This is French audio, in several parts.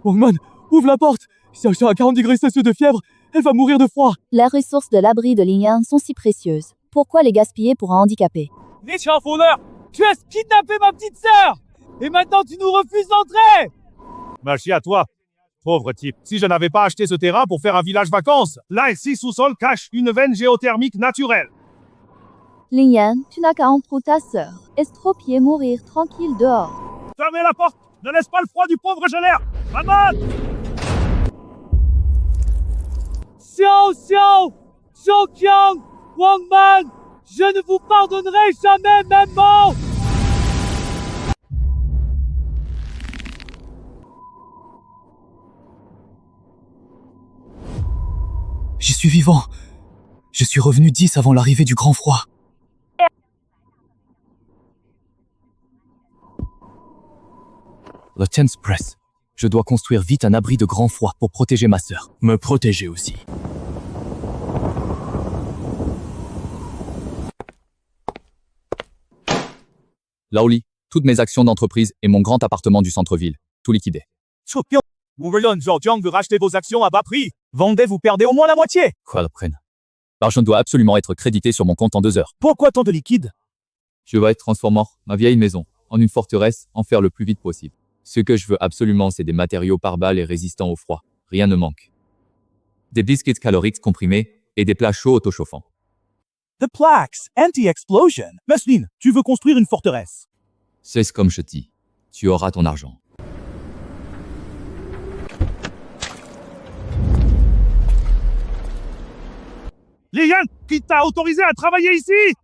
Wangman, ouvre la porte. Xiaoxiao a 40 degrés Celsius de fièvre. Elle va mourir de froid. Les ressources de l'abri de Lingyan sont si précieuses. Pourquoi les gaspiller pour un handicapé? Tu es un voleur. Tu as kidnappé ma petite sœur. Et maintenant tu nous refuses d'entrer. Merci à toi. Pauvre type, si je n'avais pas acheté ce terrain pour faire un village vacances, là ici sous-sol cache une veine géothermique naturelle. Lingyan, tu n'as qu'à emprunter ta sœur. Estropier, mourir tranquille dehors. Fermez la porte. Ne laisse pas le froid du pauvre gelère. Maman! Xiaoxiao, Xiaoqiang, Wangman, je ne vous pardonnerai jamais, même mort. J'y suis vivant. Je suis revenu 10 avant l'arrivée du grand froid. Le Tense Press. Je dois construire vite un abri de grand froid pour protéger ma sœur. Me protéger aussi. Laoli, toutes mes actions d'entreprise et mon grand appartement du centre-ville. Tout liquidé. Wurlun Zhaojiang veut racheter vos actions à bas prix. Vendez, vous perdez au moins la moitié. Quoi le prenne. L'argent doit absolument être crédité sur mon compte en 2 heures. Pourquoi tant de liquide? Je vais transformer ma vieille maison en une forteresse, en faire le plus vite possible. Ce que je veux absolument, c'est des matériaux par balles et résistants au froid. Rien ne manque. Des biscuits caloriques comprimés et des plats chauds autochauffants. The Plaques, anti-explosion. Meslin, tu veux construire une forteresse? C'est comme je dis. Tu auras ton argent. Lian, qui t'a autorisé à travailler ici?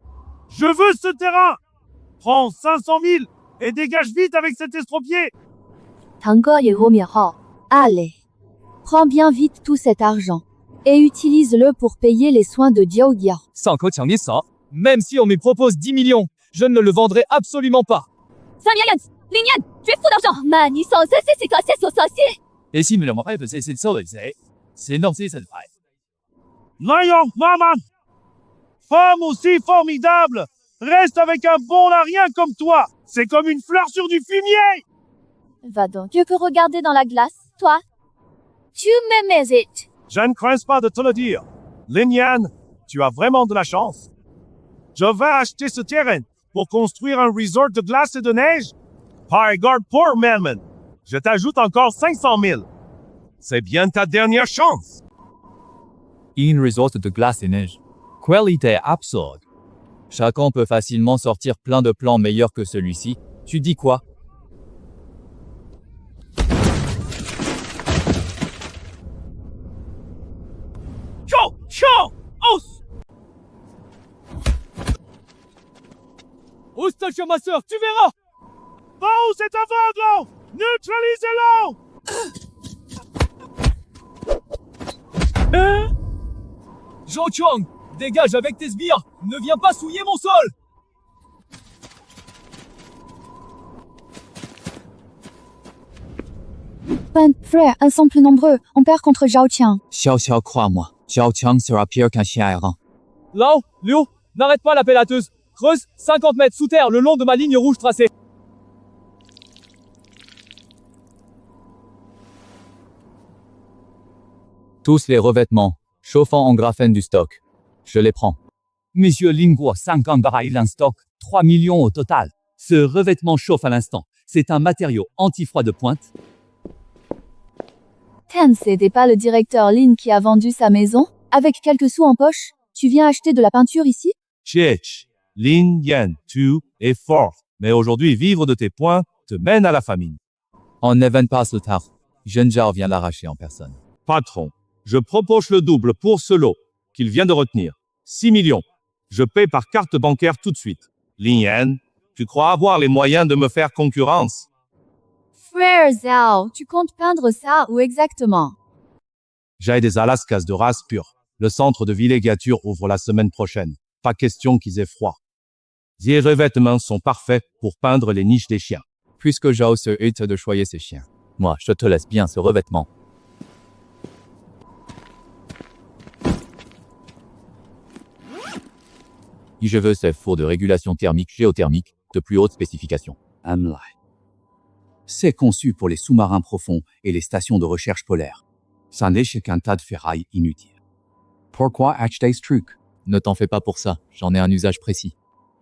Je veux ce terrain. Prends 500 000 et dégage vite avec cet estropié. Allez, prends bien vite tout cet argent et utilise-le pour payer les soins de Jiao Yao. Même si on me propose 10 millions, je ne le vendrai absolument pas. Lingyan, tu es fou d'argent. Et si me le rêve, c'est non, c'est ça. Lion, maman. Femme aussi formidable. Reste avec un bon larien comme toi. C'est comme une fleur sur du fumier. Va donc. Tu peux regarder dans la glace, toi? Tu m'hésites. Je ne crains pas de te le dire. Lingyan, tu as vraiment de la chance. Je vais acheter ce terrain pour construire un resort de glace et de neige. Par garde pour Melman. Je t'ajoute encore 500 000. C'est bien ta dernière chance. Une resort de glace et neige. Qualité absurde. Chacun peut facilement sortir plein de plans meilleurs que celui-ci. Tu dis quoi? Os! Hostile sur ma sœur, tu verras. Oh, c'est aveugle! Neutralisez-le! Zhao Qiang, dégage avec tes sbires. Ne viens pas souiller mon sol. Frère, elles sont plus nombreux. On perd contre Zhao Qiang. Xiao, crois-moi. Zhao Qiang sera pire qu'un chien errant. Lao, Liu, n'arrête pas la pelleteuse. Creuse 50 mètres sous terre le long de ma ligne rouge tracée. Tous les revêtements, chauffants en graphène du stock. Je les prends. Monsieur Lingguo, 50 barils en stock, 3 millions au total. Ce revêtement chauffe à l'instant. C'est un matériau anti-froid de pointe. C'était pas le directeur Lin qui a vendu sa maison? Avec quelques sous en poche, tu viens acheter de la peinture ici? Chich, Lin Yan, tu es fort. Mais aujourd'hui, vivre de tes points te mène à la famine. On n'évente pas le tard. Zhenjiao vient l'arracher en personne. Patron, je propose le double pour ce lot qu'il vient de retenir. 6 millions. Je paie par carte bancaire tout de suite. Lin Yan, tu crois avoir les moyens de me faire concurrence? Frère Zhao, tu comptes peindre ça où exactement? J'ai des Alaskas de race pure. Le centre de villégiature ouvre la semaine prochaine. Pas question qu'ils aient froid. Les revêtements sont parfaits pour peindre les niches des chiens. Puisque Zhao se hâte de choyer ses chiens. Moi, je te laisse bien ce revêtement. Je veux ces fours de régulation thermique géothermique de plus haute spécification. C'est conçu pour les sous-marins profonds et les stations de recherche polaires. Ça n'est qu'un tas de ferraille inutile. Pourquoi acheter ce truc? Ne t'en fais pas pour ça, j'en ai un usage précis.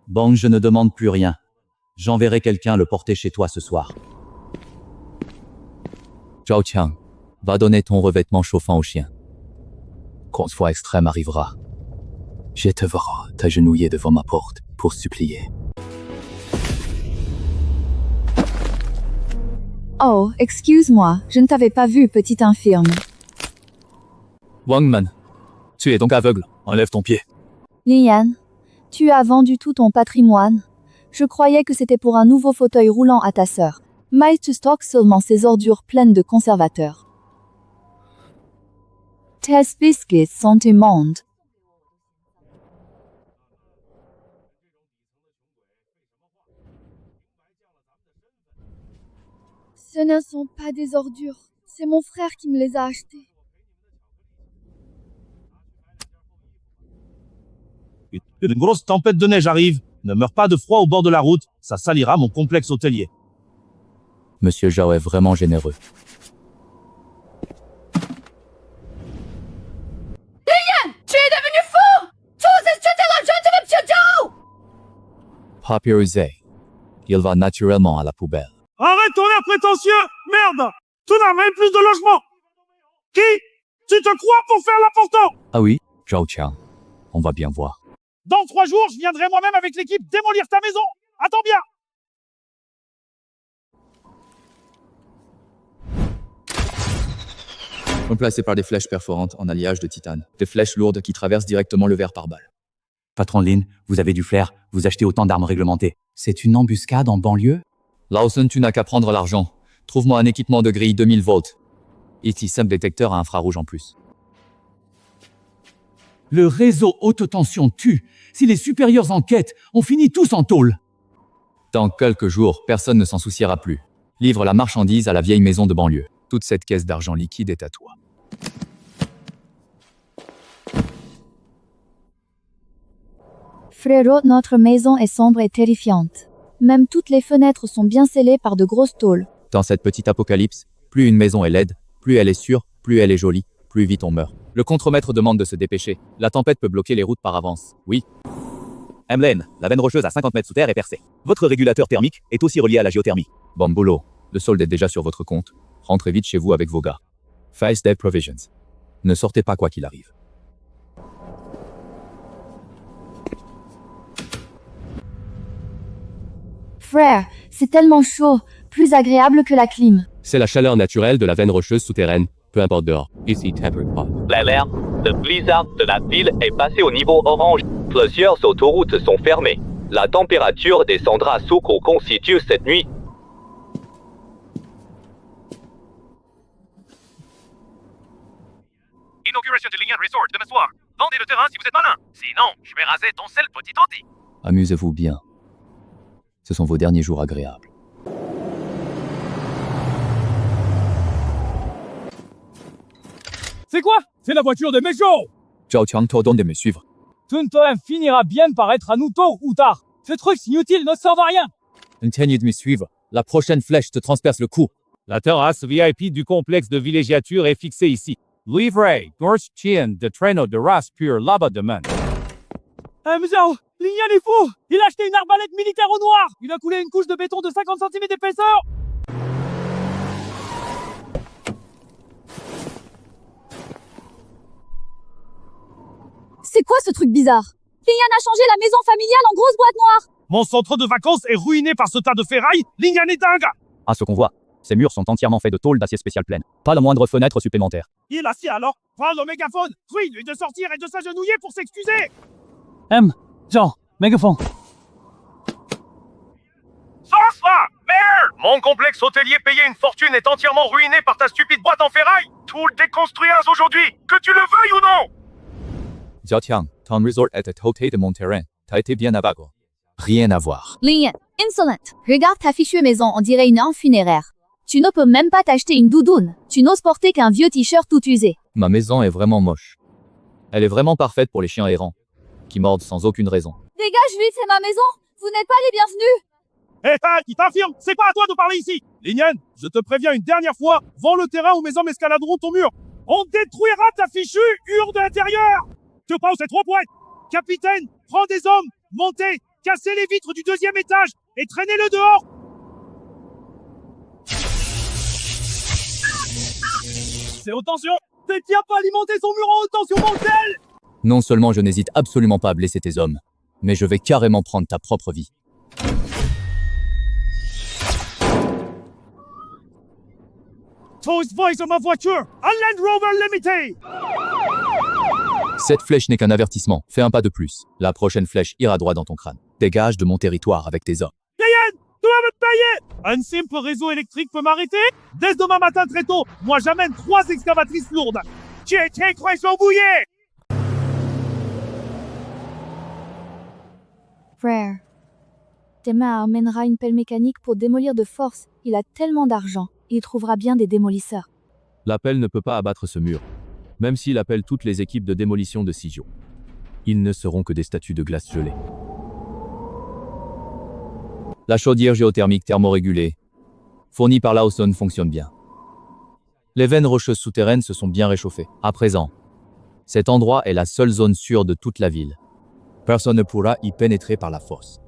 Bon, je ne demande plus rien. J'enverrai quelqu'un le porter chez toi ce soir. Zhao Qiang, va donner ton revêtement chauffant au chien. Quand ce fois extrême arrivera, je te verrai t'agenouiller devant ma porte pour supplier. Oh, excuse-moi, je ne t'avais pas vu, petite infirme. Wangman, tu es donc aveugle, enlève ton pied. Lian, tu as vendu tout ton patrimoine. Je croyais que c'était pour un nouveau fauteuil roulant à ta sœur. Mais tu stockes seulement ces ordures pleines de conservateurs. Tes biscuits sont immondes. Ce ne sont pas des ordures. C'est mon frère qui me les a achetés. Une grosse tempête de neige arrive. Ne meurs pas de froid au bord de la route, ça salira mon complexe hôtelier. Monsieur Zhao est vraiment généreux. Tu es devenu fou! Tout c'était l'argent de Monsieur Zhao! Papyrusé. Il va naturellement à la poubelle. Arrête ton air prétentieux! Merde! Tu n'as même plus de logement! Qui? Tu te crois pour faire l'important? Ah oui, Zhao Qiang. On va bien voir. Dans 3 jours, je viendrai moi-même avec l'équipe démolir ta maison! Attends bien! Remplacé par des flèches perforantes en alliage de titane. Des flèches lourdes qui traversent directement le verre par balle. Patron Lin, vous avez du flair, vous achetez autant d'armes réglementées. C'est une embuscade en banlieue? Lawson, tu n'as qu'à prendre l'argent. Trouve-moi un équipement de grille 2000 volts. Ici, simple détecteur à infrarouge en plus. Le réseau haute tension tue. Si les supérieurs enquêtent, on finit tous en tôle. Dans quelques jours, personne ne s'en souciera plus. Livre la marchandise à la vieille maison de banlieue. Toute cette caisse d'argent liquide est à toi. Frérot, notre maison est sombre et terrifiante. Même toutes les fenêtres sont bien scellées par de grosses tôles. Dans cette petite apocalypse, plus une maison est laide, plus elle est sûre, plus elle est jolie, plus vite on meurt. Le contremaître demande de se dépêcher. La tempête peut bloquer les routes par avance. Oui. Emlen, la veine rocheuse à 50 mètres sous terre est percée. Votre régulateur thermique est aussi relié à la géothermie. Bon boulot. Le solde est déjà sur votre compte. Rentrez vite chez vous avec vos gars. Face Dead Provisions. Ne sortez pas quoi qu'il arrive. Frère, c'est tellement chaud, plus agréable que la clim. C'est la chaleur naturelle de la veine rocheuse souterraine, peu importe dehors. Ici, tempered pot. L'alerte, le blizzard de la ville est passé au niveau orange. Plusieurs autoroutes sont fermées. La température descendra sous constitue cette nuit. Inauguration de Lian Resort demain soir. Vendez le terrain si vous êtes malin. Sinon, je vais raser ton sel petit oti. Amusez-vous bien. Ce sont vos derniers jours agréables. C'est quoi? C'est la voiture des méchants! Zhao Qiang t'ordonne de me suivre. Tuntoem finira bien par être à nous tôt ou tard. Ce truc inutile ne sert à rien. Continue de me suivre. La prochaine flèche te transperce le cou. La terrasse VIP du complexe de villégiature est fixée ici. Livré, Gorge Chien de traîneau de race pure là-bas demain. Zhao, Lian est fou! Il a acheté une arbalète militaire au noir! Il a coulé une couche de béton de 50 cm d'épaisseur! C'est quoi ce truc bizarre? Lian a changé la maison familiale en grosse boîte noire! Mon centre de vacances est ruiné par ce tas de ferraille. Lian est dingue! À ce qu'on voit, ces murs sont entièrement faits de tôle d'acier spécial pleine. Pas la moindre fenêtre supplémentaire. Il a si alors? Prends le mégaphone! Prie-lui de sortir et de s'agenouiller pour s'excuser! Zhao, mégaphone. Sors ça! Merde! Mon complexe hôtelier payé une fortune est entièrement ruiné par ta stupide boîte en ferraille! Tout le déconstruire aujourd'hui! Que tu le veuilles ou non! Zhao Qiang, ton resort est à côté de mon terrain. T'as été bien aveugle. Rien à voir. Lian, insolente. Regarde ta fichue maison, on dirait une urne funéraire. Tu ne peux même pas t'acheter une doudoune. Tu n'oses porter qu'un vieux t-shirt tout usé. Ma maison est vraiment moche. Elle est vraiment parfaite pour les chiens errants, qui mordent sans aucune raison. Dégage vite, c'est ma maison. Vous n'êtes pas les bienvenus. Hé, qui t'affirme, c'est pas à toi de parler ici. Linian, je te préviens une dernière fois, vends le terrain où mes hommes escaladeront ton mur. On détruira ta fichue hure de l'intérieur. Tu penses c'est 3 points. Capitaine, prends des hommes, montez, cassez les vitres du 2e étage et traînez-le dehors. C'est haute tension. Tiens pas alimenter son mur en haute tension mortelle. Non seulement je n'hésite absolument pas à blesser tes hommes, mais je vais carrément prendre ta propre vie. Toast Voice de ma voiture, un Land Rover Limité. Cette flèche n'est qu'un avertissement, fais un pas de plus. La prochaine flèche ira droit dans ton crâne. Dégage de mon territoire avec tes hommes. Linian, tu vas me payer. Un simple réseau électrique peut m'arrêter? Dès demain matin très tôt, moi j'amène 3 excavatrices lourdes. Tiens, croix bouillé. Frère. Tema amènera une pelle mécanique pour démolir de force. Il a tellement d'argent. Il trouvera bien des démolisseurs. La pelle ne peut pas abattre ce mur, même s'il appelle toutes les équipes de démolition de Sigio. Ils ne seront que des statues de glace gelée. La chaudière géothermique thermorégulée, fournie par Lawson, fonctionne bien. Les veines rocheuses souterraines se sont bien réchauffées. À présent, cet endroit est la seule zone sûre de toute la ville. Personne ne pourra y pénétrer par la fosse.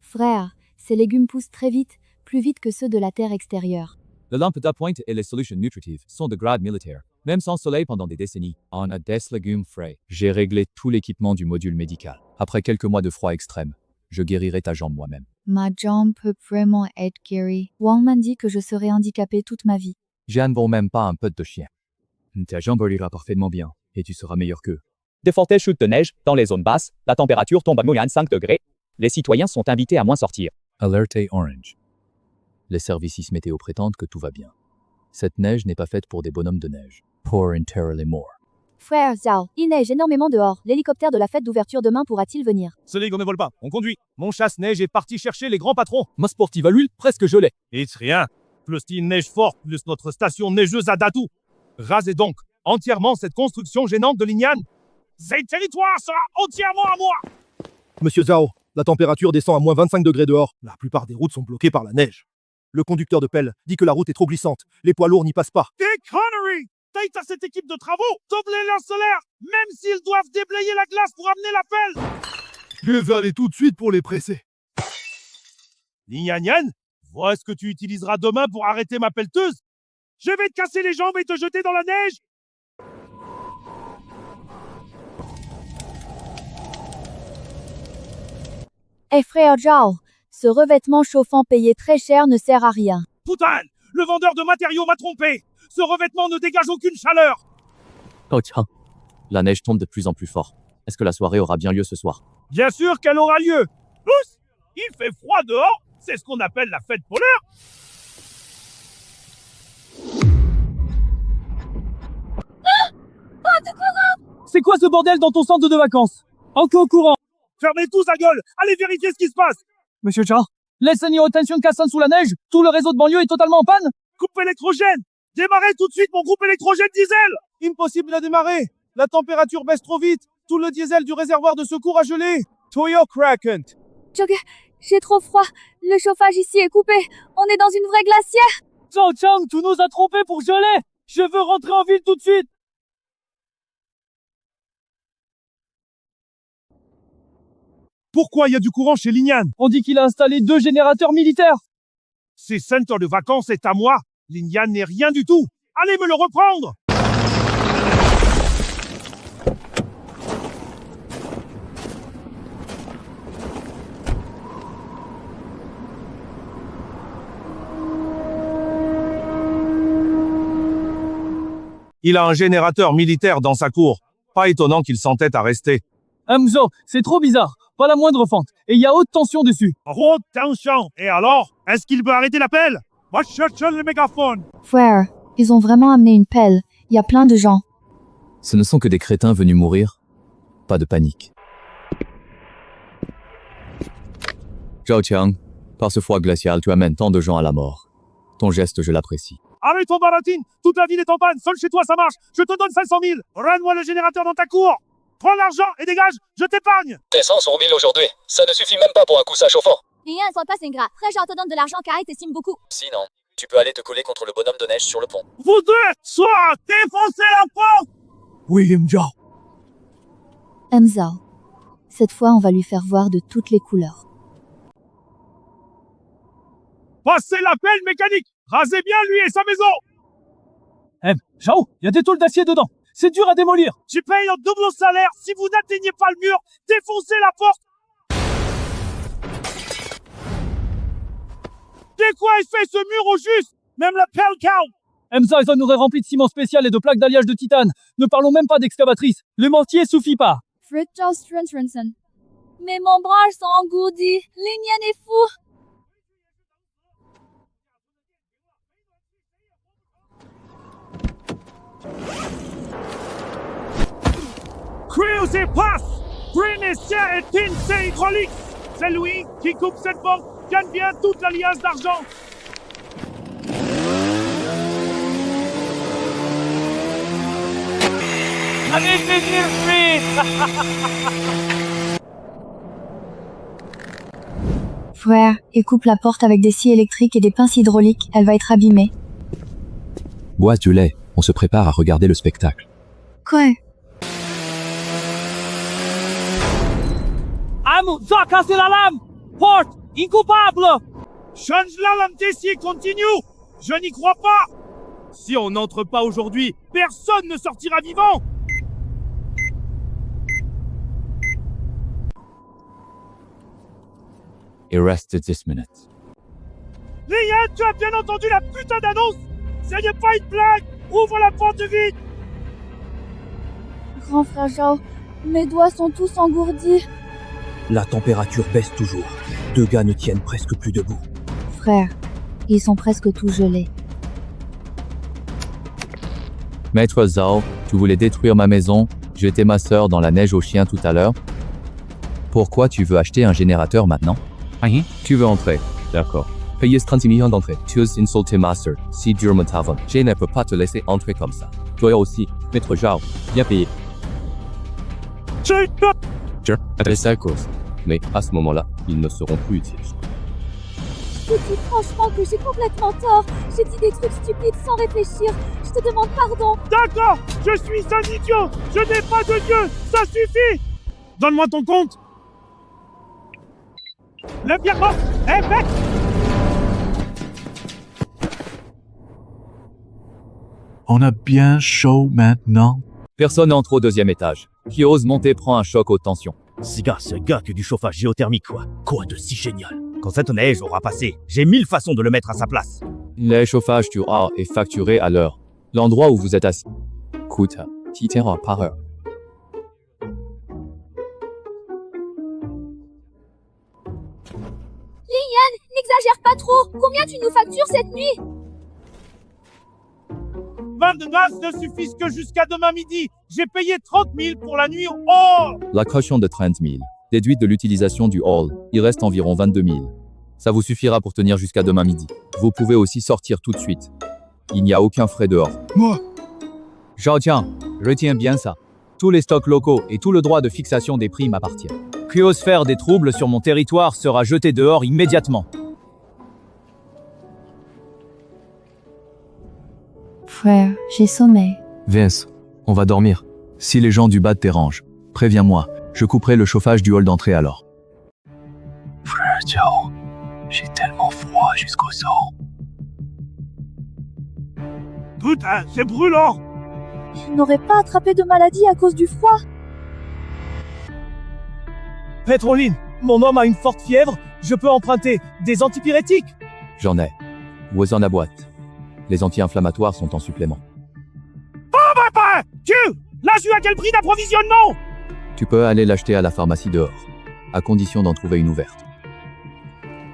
Frère, ces légumes poussent très vite, plus vite que ceux de la terre extérieure. La lampe d'appointe et les solutions nutritives sont de grade militaire. Même sans soleil pendant des décennies, on a des légumes frais. J'ai réglé tout l'équipement du module médical. Après quelques mois de froid extrême, je guérirai ta jambe moi-même. Ma jambe peut vraiment être guérie. Wang m'a dit que je serais handicapée toute ma vie. Je ne vaux même pas un peu de chien. Ta jambe ira parfaitement bien, et tu seras meilleur qu'eux. Des fortes chutes de neige dans les zones basses, la température tombe à moins 5 degrés. Les citoyens sont invités à moins sortir. Alerte orange. Les services météo prétendent que tout va bien. Cette neige n'est pas faite pour des bonhommes de neige. Pour entirely more. Frère Zhao, il neige énormément dehors. L'hélicoptère de la fête d'ouverture demain pourra-t-il venir? Ce ligue ne vole pas, on conduit. Mon chasse-neige est parti chercher les grands patrons. Ma sportive à l'huile, presque gelée. Et c'est rien. Plus une neige forte, plus notre station neigeuse à Datu. Rasez donc entièrement cette construction gênante de Linian. Ce territoire sera entièrement à moi. Monsieur Zhao, la température descend à moins 25 degrés dehors. La plupart des routes sont bloquées par la neige. Le conducteur de pelle dit que la route est trop glissante. Les poids lourds n'y passent pas. Des conneries! T'as cette équipe de travaux, tombe les leurs solaires, même s'ils doivent déblayer la glace pour amener la pelle. Je vais aller tout de suite pour les presser. Linian, vois ce que tu utiliseras demain pour arrêter ma pelleteuse. Je vais te casser les jambes et te jeter dans la neige. Eh frère Zhao, ce revêtement chauffant payé très cher ne sert à rien. Putain, le vendeur de matériaux m'a trompé. Ce revêtement ne dégage aucune chaleur. Oh tiens, la neige tombe de plus en plus fort. Est-ce que la soirée aura bien lieu ce soir? Bien sûr qu'elle aura lieu. Tous, il fait froid dehors. C'est ce qu'on appelle la fête polaire. C'est quoi ce bordel dans ton centre de vacances? Encore au courant. Fermez tous la gueule. Allez vérifier ce qui se passe. Monsieur Cha, laisse une haute tension cassant sous la neige. Tout le réseau de banlieue est totalement en panne. Coupe électrogène. Démarrez tout de suite mon groupe électrogène diesel. Impossible à démarrer. La température baisse trop vite. Tout le diesel du réservoir de secours a gelé. Toyo Kraken. J'ai trop froid. Le chauffage ici est coupé. On est dans une vraie glacière. Zhao Chang, tu nous as trompés pour geler. Je veux rentrer en ville tout de suite. Pourquoi il y a du courant chez Linian? On dit qu'il a installé 2 générateurs militaires. Ces centres de vacances est à moi. Linian n'est rien du tout. Allez me le reprendre. Il a un générateur militaire dans sa cour. Pas étonnant qu'il s'entête à rester. Hamzo, c'est trop bizarre. Pas la moindre fente. Et il y a haute tension dessus. Haute tension. Et alors? Est-ce qu'il veut arrêter la pelle? Va chercher le mégaphone. Frère, ils ont vraiment amené une pelle. Il y a plein de gens. Ce ne sont que des crétins venus mourir. Pas de panique. Zhao Qiang, par ce froid glacial, tu amènes tant de gens à la mort. Ton geste, je l'apprécie. Arrête ton baratine. Toute la ville est en panne. Seul chez toi, ça marche. Je te donne 500 000. Rends-moi le générateur dans ta cour. Prends l'argent et dégage. Je t'épargne. Tes 100 sont 1000 aujourd'hui. Ça ne suffit même pas pour un coussin chauffant. Rien, sois pas ingrat. Frère, je te donne de l'argent car il t'estime beaucoup. Sinon, tu peux aller te coller contre le bonhomme de neige sur le pont. Vous deux, soit défoncez la porte. William Zhao. Zhao. Cette fois, on va lui faire voir de toutes les couleurs. Passez la pelle mécanique. Rasez bien lui et sa maison. Zhao, il y a des tôles d'acier dedans. C'est dur à démolir. Tu payes un double salaire si vous n'atteignez pas le mur. Défoncez la porte. De quoi il fait ce mur au juste? Même la pelle cow. Zhao nous aurait rempli de ciment spécial et de plaques d'alliage de titane. Ne parlons même pas d'excavatrice. Le mortier suffit pas. Fred Zhao Strenson. Mais mon bras sont engourdis. Linian est fou. Crews et passe. Brennessia et Tin, c'est hydraulique. C'est lui qui coupe cette porte. Gagne bien toute l'alliance d'argent. Allez, Frère, il coupe la porte avec des scies électriques et des pinces hydrauliques. Elle va être abîmée. Bois du lait, on se prépare à regarder le spectacle. Quoi? Ça a cassé la lame. Porte, incoupable. Change la lame d'acier, continue. Je n'y crois pas. Si on n'entre pas aujourd'hui, personne ne sortira vivant. Arrested this minute. Lian, tu as bien entendu la putain d'annonce. Ce n'est pas une blague. Ouvre la porte vite. Grand frère Zhao, mes doigts sont tous engourdis. La température baisse toujours. 2 gars ne tiennent presque plus debout. Frère, ils sont presque tous gelés. Maître Zhao, tu voulais détruire ma maison, jeter ma sœur dans la neige aux chiens tout à l'heure. Pourquoi tu veux acheter un générateur maintenant? Rien. Tu veux entrer? D'accord. Payer 36 millions d'entrées. Tu as insulté ma sœur. Si dur me t'avons. Je ne peux pas te laisser entrer comme ça. Toi aussi, Maître Zhao, bien payé. Sure, c'est à cause. Mais à ce moment-là, ils ne seront plus utiles. Je te dis franchement que j'ai complètement tort. J'ai dit des trucs stupides sans réfléchir. Je te demande pardon. D'accord, je suis un idiot. Je n'ai pas de Dieu. Ça suffit. Donne-moi ton compte. Le virement est fait. On a bien chaud maintenant. Personne n'entre au 2e étage. Qui ose monter prend un choc haute tension. Ce gars que du chauffage géothermique, quoi. Quoi de si génial. Quand cette neige aura passé, j'ai 1000 façons de le mettre à sa place. Le chauffage du A est facturé à l'heure. L'endroit où vous êtes assis coûte 10 € par heure. Lian, n'exagère pas trop. Combien tu nous factures cette nuit? 20 de gaz ne suffisent que jusqu'à demain midi. J'ai payé 30 000 pour la nuit au hall. La caution de 30 000, déduite de l'utilisation du hall, il reste environ 22 000. Ça vous suffira pour tenir jusqu'à demain midi. Vous pouvez aussi sortir tout de suite. Il n'y a aucun frais dehors. Moi. Zhao Qiang, retiens bien ça. Tous les stocks locaux et tout le droit de fixation des prix m'appartiennent. Qui ose faire des troubles sur mon territoire sera jeté dehors immédiatement. Frère, j'ai sommeil. Vince, on va dormir. Si les gens du bas te dérangent, préviens-moi. Je couperai le chauffage du hall d'entrée alors. Frère Zhao, j'ai tellement froid jusqu'aux os. Putain, c'est brûlant. Je n'aurais pas attrapé de maladie à cause du froid. Pétroline, mon homme a une forte fièvre. Je peux emprunter des antipyrétiques. J'en ai. Voisin la boîte. Les anti-inflammatoires sont en supplément. Oh papa, tu l'as eu à quel prix d'approvisionnement? Tu peux aller l'acheter à la pharmacie dehors, à condition d'en trouver une ouverte.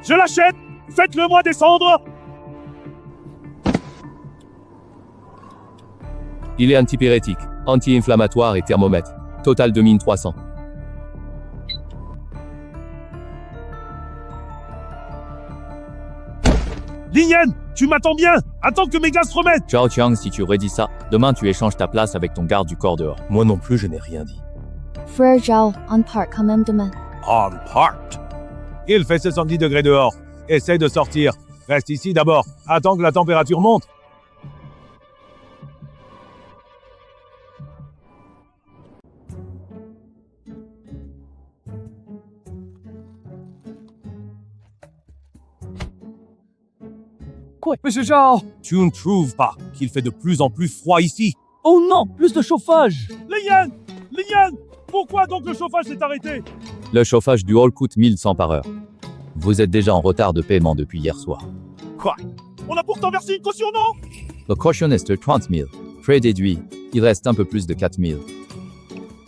Je l'achète. Faites-le moi descendre. Il est antipyrétique, anti-inflammatoire et thermomètre. Total 2300. Lian, tu m'attends bien. Attends que mes gars se remettent. Zhao Qiang, si tu redis ça, demain tu échanges ta place avec ton garde du corps dehors. Moi non plus, je n'ai rien dit. Frère Zhao, on part quand même demain. On part. Il fait 70 degrés dehors. Essaye de sortir. Reste ici d'abord. Attends que la température monte. Quoi, Monsieur Zhao? Tu ne trouves pas qu'il fait de plus en plus froid ici? Oh non, plus de chauffage. Lian! Pourquoi donc le chauffage s'est arrêté? Le chauffage du hall coûte 1100 par heure. Vous êtes déjà en retard de paiement depuis hier soir. Quoi? On a pourtant versé une caution, non? Le caution est de 30 000. Frais déduits, il reste un peu plus de 4 000.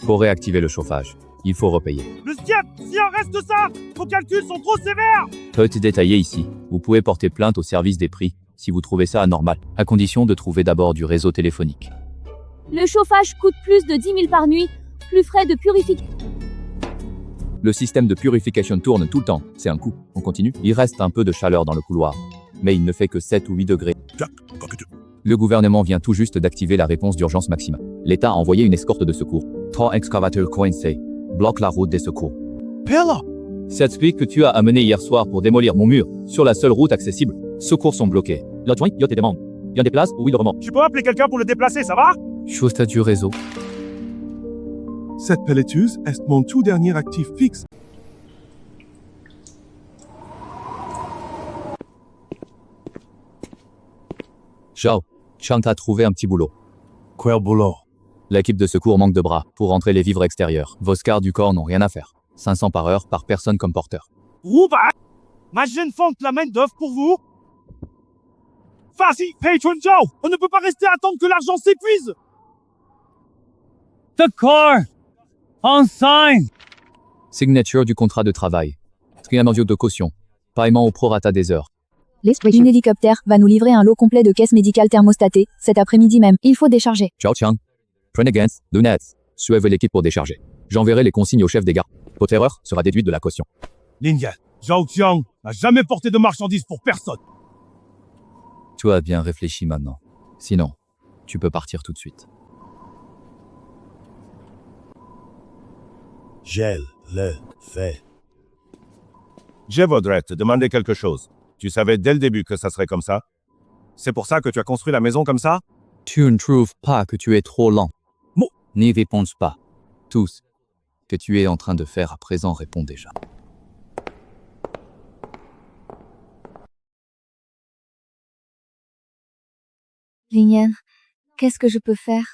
Pour réactiver le chauffage, il faut repayer. Le STIAT, s'il en reste ça, vos calculs sont trop sévères! Petit détaillé ici, vous pouvez porter plainte au service des prix si vous trouvez ça anormal, à condition de trouver d'abord du réseau téléphonique. Le chauffage coûte plus de 10 000 par nuit, plus frais de purification. Le système de purification tourne tout le temps, c'est un coût. On continue. Il reste un peu de chaleur dans le couloir, mais il ne fait que 7 ou 8 degrés. Le gouvernement vient tout juste d'activer la réponse d'urgence maximum. L'État a envoyé une escorte de secours. 3 excavateurs coincés bloquent la route des secours. Pella! Ça explique que tu as amené hier soir pour démolir mon mur, sur la seule route accessible. Secours sont bloqués. L'adjoint, il te demande. Il y a des places où il remonte. Tu peux appeler quelqu'un pour le déplacer, ça va? Juste du réseau. Cette pelleteuse est mon tout dernier actif fixe. Zhao, Chang t'a trouvé un petit boulot. Quel boulot? L'équipe de secours manque de bras pour rentrer les vivres extérieurs. Vos scars du corps n'ont rien à faire. 500 par heure par personne comme porteur. Rouba! Ma jeune femme la main d'œuvre pour vous? Vas-y, Patron Zhao! On ne peut pas rester à attendre que l'argent s'épuise! D'accord. On signe. Signature du contrat de travail. Triamordio de caution. Paiement au prorata des heures. Un hélicoptère va nous livrer un lot complet de caisses médicales thermostatées cet après-midi même. Il faut décharger. Zhao Qiang. Prenez Gans, lunettes. Suivez l'équipe pour décharger. J'enverrai les consignes au chef des gardes. Votre erreur sera déduite de la caution. Linyan, Zhao Qiang n'a jamais porté de marchandises pour personne. Tu as bien réfléchi maintenant. Sinon, tu peux partir tout de suite. Je le fais. Je voudrais te demander quelque chose. Tu savais dès le début que ça serait comme ça? C'est pour ça que tu as construit la maison comme ça? Tu ne trouves pas que tu es trop lent? N'y réponds pas. Tous. Que tu es en train de faire à présent répond déjà. Lingyan, qu'est-ce que je peux faire?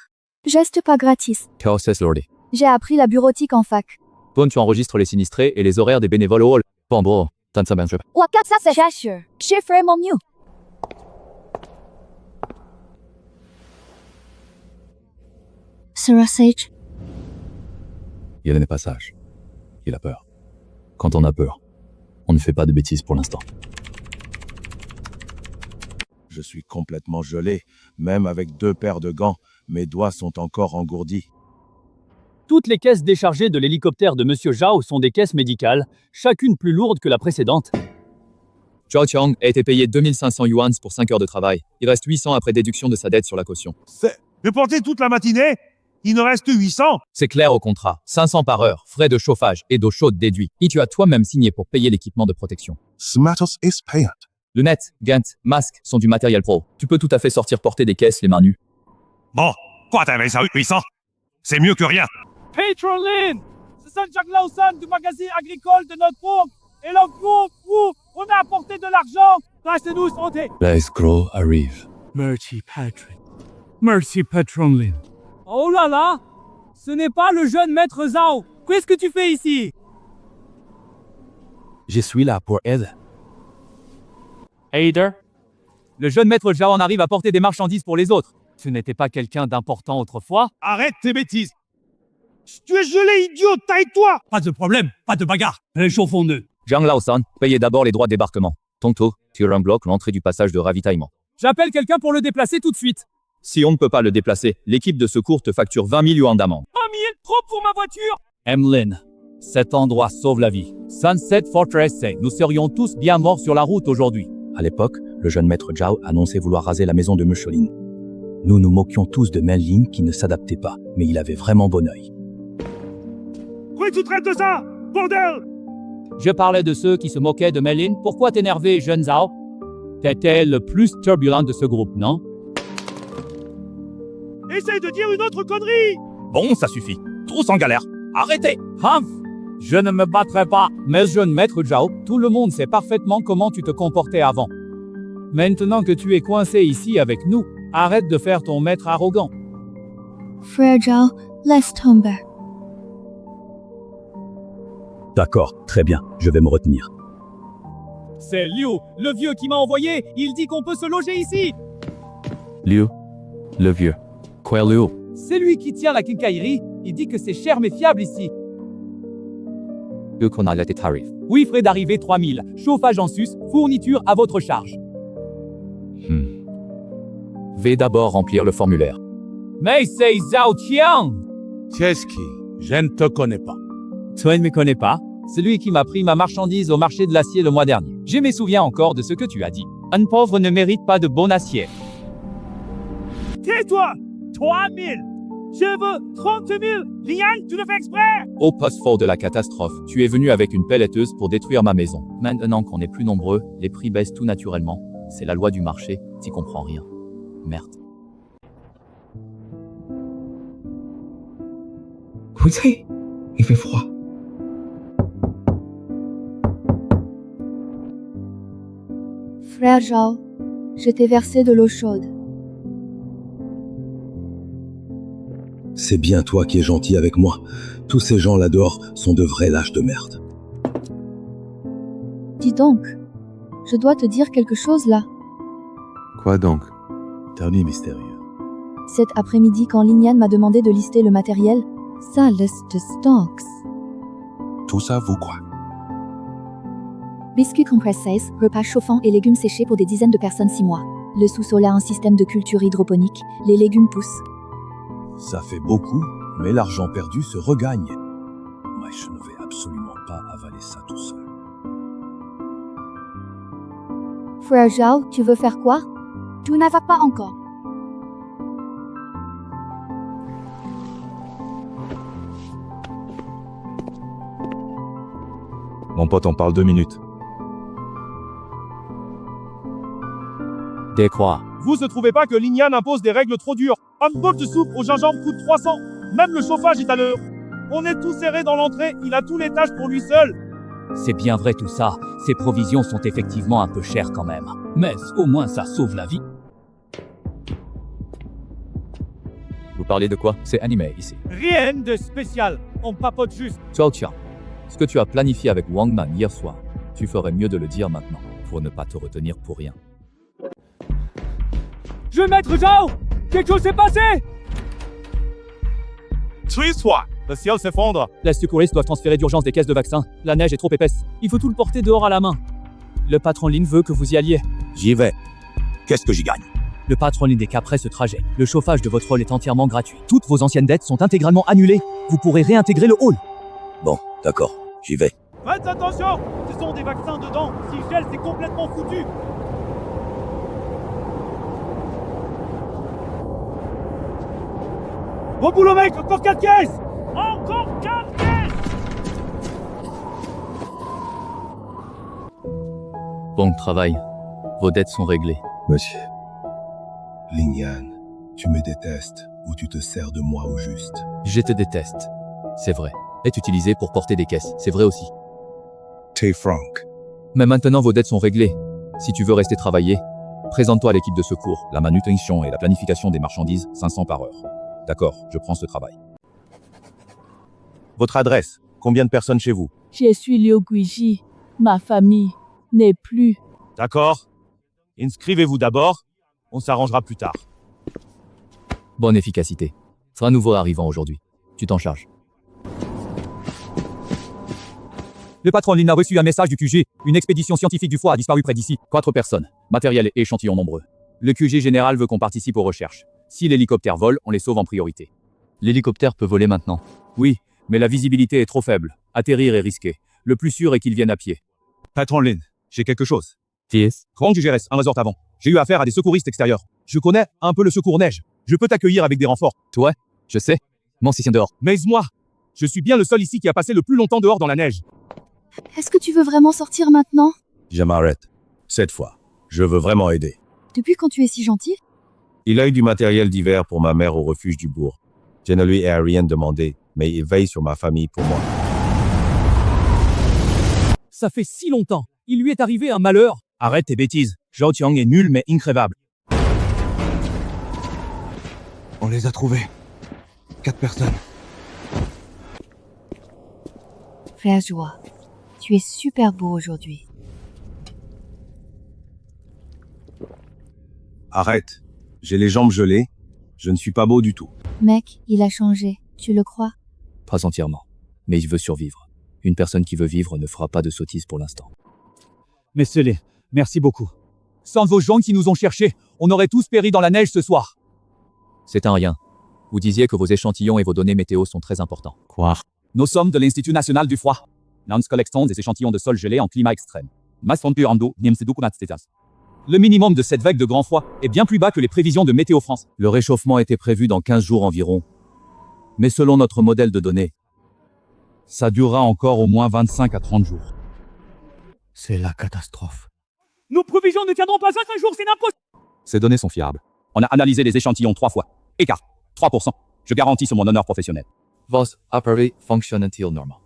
Geste pas gratis. Chaos Lordy. J'ai appris la bureautique en fac. Bon, tu enregistres les sinistrés et les horaires des bénévoles au hall. Bon, bro, t'as ça bien fait. Waka, ça c'est Cheshire. Je ferai mon mieux. Sera Sage. Il n'est pas sage. Il a peur. Quand on a peur, on ne fait pas de bêtises pour l'instant. Je suis complètement gelé, même avec 2 paires de gants. Mes doigts sont encore engourdis. Toutes les caisses déchargées de l'hélicoptère de Monsieur Zhao sont des caisses médicales, chacune plus lourde que la précédente. Zhao Qiang a été payé 2500 yuan pour 5 heures de travail. Il reste 800 après déduction de sa dette sur la caution. Mais porter toute la matinée, il ne reste 800. C'est clair au contrat. 500 par heure, frais de chauffage et d'eau chaude déduits. Et tu as toi-même signé pour payer l'équipement de protection. Smatos is payant. Lunettes, gants, masques sont du matériel pro. Tu peux tout à fait sortir porter des caisses les mains nues. Bon, quoi t'avais ça 800? C'est mieux que rien. Patron Lin, c'est Sanjak Lawson du magazine agricole de notre groupe. Et le groupe où on a apporté de l'argent. Laissez-nous santé. La escroc arrive. Merci, Patron. Merci, Patron Lin. Oh là là, ce n'est pas le jeune maître Zhao. Qu'est-ce que tu fais ici? Je suis là pour aider. Aider? Le jeune maître Zhao en arrive à porter des marchandises pour les autres. Ce n'était pas quelqu'un d'important autrefois. Arrête tes bêtises. Tu es gelé, idiot, taille-toi. Pas de problème, pas de bagarre. Réchauffons-nous. Zhang Laosan, payez d'abord les droits de débarquement. Tonto, tire un bloc l'entrée du passage de ravitaillement. J'appelle quelqu'un pour le déplacer tout de suite. Si on ne peut pas le déplacer, l'équipe de secours te facture 20 000 yuan d'amende. 1 000, trop pour ma voiture. Emlyn, cet endroit sauve la vie. Sunset Fortress, nous serions tous bien morts sur la route aujourd'hui. À l'époque, le jeune maître Zhao annonçait vouloir raser la maison de Michelin. Nous nous moquions tous de Melin qui ne s'adaptait pas, mais il avait vraiment bon œil. Pourquoi tu traites de ça? Bordel! Je parlais de ceux qui se moquaient de Melin. Pourquoi t'énerver, jeune Zhao? T'étais le plus turbulent de ce groupe, non? Essaye de dire une autre connerie! Bon, ça suffit. Tous en galère. Arrêtez! Humph! Je ne me battrai pas. Mais jeune maître Zhao, tout le monde sait parfaitement comment tu te comportais avant. Maintenant que tu es coincé ici avec nous, arrête de faire ton maître arrogant. Frère Zhao, laisse tomber. D'accord, très bien. Je vais me retenir. C'est Liu, le vieux qui m'a envoyé. Il dit qu'on peut se loger ici. Liu, le vieux. Quoi, Liu? C'est lui qui tient la quincaillerie. Il dit que c'est cher mais fiable ici. Qu'on a les tarifs. Oui, frais d'arrivée 3000. Chauffage en sus, fourniture à votre charge. Vais d'abord remplir le formulaire. Mais c'est Zhao Qiang! Qu'est-ce qui? Je ne te connais pas. Toi ne me connais pas? C'est lui qui m'a pris ma marchandise au marché de l'acier le mois dernier. Je me souviens encore de ce que tu as dit. Un pauvre ne mérite pas de bon acier. Tais-toi! 3000! Je veux 30 000! Lian, tu le fais exprès! Au post-fort de la catastrophe, tu es venu avec une pelleteuse pour détruire ma maison. Maintenant qu'on est plus nombreux, les prix baissent tout naturellement. C'est la loi du marché, t'y comprends rien. Merde. Il fait froid. Frère Zhao, je t'ai versé de l'eau chaude. C'est bien toi qui es gentil avec moi. Tous ces gens là dehors sont de vrais lâches de merde. Dis donc, je dois te dire quelque chose là. Quoi donc? Dernier mystérieux. Cet après-midi, quand Lingyan m'a demandé de lister le matériel, sa liste de stocks. Tout ça vaut quoi? Biscuits compressés, repas chauffants et légumes séchés pour des dizaines de personnes 6 mois. Le sous-sol a un système de culture hydroponique, les légumes poussent. Ça fait beaucoup, mais l'argent perdu se regagne. Moi, je ne vais absolument pas avaler ça tout seul. Frère Zhao, tu veux faire quoi? Tu n'en vas pas encore. Mon pote, on parle 2 minutes. Décroît. Vous ne trouvez pas que Lingyan impose des règles trop dures? Un bol de soupe au gingembre coûte 300. Même le chauffage est à l'heure. On est tous serrés dans l'entrée. Il a tous les tâches pour lui seul. C'est bien vrai tout ça. Ces provisions sont effectivement un peu chères quand même. Mais au moins ça sauve la vie. Vous parlez de quoi? C'est animé ici. Rien de spécial. On papote juste. Zhao Qiang, ce que tu as planifié avec Wang Man hier soir, tu ferais mieux de le dire maintenant, pour ne pas te retenir pour rien. Je vais maître Zhao! Quelque chose s'est passé! Suis-toi! Le ciel s'effondre. Les secouristes doivent transférer d'urgence des caisses de vaccins. La neige est trop épaisse. Il faut tout le porter dehors à la main. Le patron Lin veut que vous y alliez. J'y vais. Qu'est-ce que j'y gagne? Le patron Lin est qu'après ce trajet, le chauffage de votre hall est entièrement gratuit. Toutes vos anciennes dettes sont intégralement annulées. Vous pourrez réintégrer le hall. Bon, d'accord. J'y vais. Faites attention! Ce sont des vaccins dedans. S'ils gèlent, c'est complètement foutu. Bon boulot mec, encore 4 caisses! Encore 4 caisses! Bon travail. Vos dettes sont réglées. Monsieur. Lingyan, tu me détestes ou tu te sers de moi au juste? Je te déteste. C'est vrai. Est utilisé pour porter des caisses. C'est vrai aussi. T'es franc. Mais maintenant vos dettes sont réglées. Si tu veux rester travailler, présente-toi à l'équipe de secours. La manutention et la planification des marchandises, 500 par heure. D'accord, je prends ce travail. Votre adresse? Combien de personnes chez vous? Je suis Liu Guiji. Ma famille n'est plus. D'accord. Inscrivez-vous d'abord. On s'arrangera plus tard. Bonne efficacité. Sera nouveau arrivant aujourd'hui. Tu t'en charges. Le patron Lin a reçu un message du QG. Une expédition scientifique du foie a disparu près d'ici. 4 personnes. Matériel et échantillons nombreux. Le QG général veut qu'on participe aux recherches. Si l'hélicoptère vole, on les sauve en priorité. L'hélicoptère peut voler maintenant. Oui, mais la visibilité est trop faible. Atterrir est risqué. Le plus sûr est qu'ils viennent à pied. Patron Lin, j'ai quelque chose. Yes. Rends du GRS, un resort avant. J'ai eu affaire à des secouristes extérieurs. Je connais un peu le secours neige. Je peux t'accueillir avec des renforts. Toi, je sais. Mon sisien dehors. Mais moi, je suis bien le seul ici qui a passé le plus longtemps dehors dans la neige. Est-ce que tu veux vraiment sortir maintenant? Je m'arrête. Cette fois, je veux vraiment aider. Depuis quand tu es si gentil? Il a eu du matériel divers pour ma mère au refuge du bourg. Je ne lui ai rien demandé, mais il veille sur ma famille pour moi. Ça fait si longtemps. Il lui est arrivé un malheur. Arrête tes bêtises. Zhao Qiang est nul mais incrévable. On les a trouvés. 4 personnes. Frère Joie, tu es super beau aujourd'hui. Arrête. J'ai les jambes gelées. Je ne suis pas beau du tout. Mec, il a changé. Tu le crois? Pas entièrement. Mais il veut survivre. Une personne qui veut vivre ne fera pas de sottises pour l'instant. Messieurs, merci beaucoup. Sans vos gens qui nous ont cherchés, on aurait tous péri dans la neige ce soir. C'est un rien. Vous disiez que vos échantillons et vos données météo sont très importants. Quoi? Nous sommes de l'Institut national du froid. Nous collectons des échantillons de sol gelé en climat extrême. Le minimum de cette vague de grand froid est bien plus bas que les prévisions de Météo France. Le réchauffement était prévu dans 15 jours environ. Mais selon notre modèle de données, Ça durera encore au moins 25 à 30 jours. C'est la catastrophe. Nos prévisions ne tiendront pas 5 jours, c'est n'importe. Ces données sont fiables. On a analysé les échantillons 3 fois. Écart, 3%. Je garantis sur mon honneur professionnel. Vos appareils fonctionnent-ils normalement?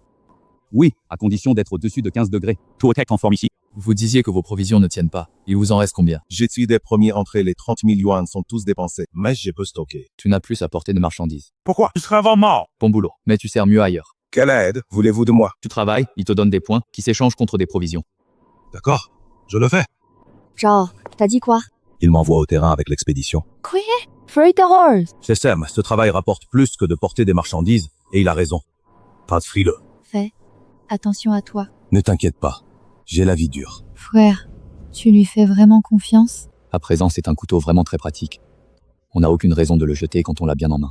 Oui, à condition d'être au-dessus de 15 degrés. Tout est conforme ici. Vous disiez que vos provisions ne tiennent pas. Il vous en reste combien? Je suis des premiers entrés, les 30 000 yuan sont tous dépensés, mais je peux stocker. Tu n'as plus à porter de marchandises. Pourquoi? Je serai avant mort. Bon boulot. Mais tu sers mieux ailleurs. Quelle aide voulez-vous de moi? Tu travailles, ils te donnent des points qui s'échangent contre des provisions. D'accord, je le fais. Genre, t'as dit quoi? Il m'envoie au terrain avec l'expédition. Quoi? Freight Horse. C'est Sam, ce travail rapporte plus que de porter des marchandises, et il a raison. Pas de frileux. Fais attention à toi. Ne t'inquiète pas, j'ai la vie dure. Frère, tu lui fais vraiment confiance? À présent, c'est un couteau vraiment très pratique. On n'a aucune raison de le jeter quand on l'a bien en main.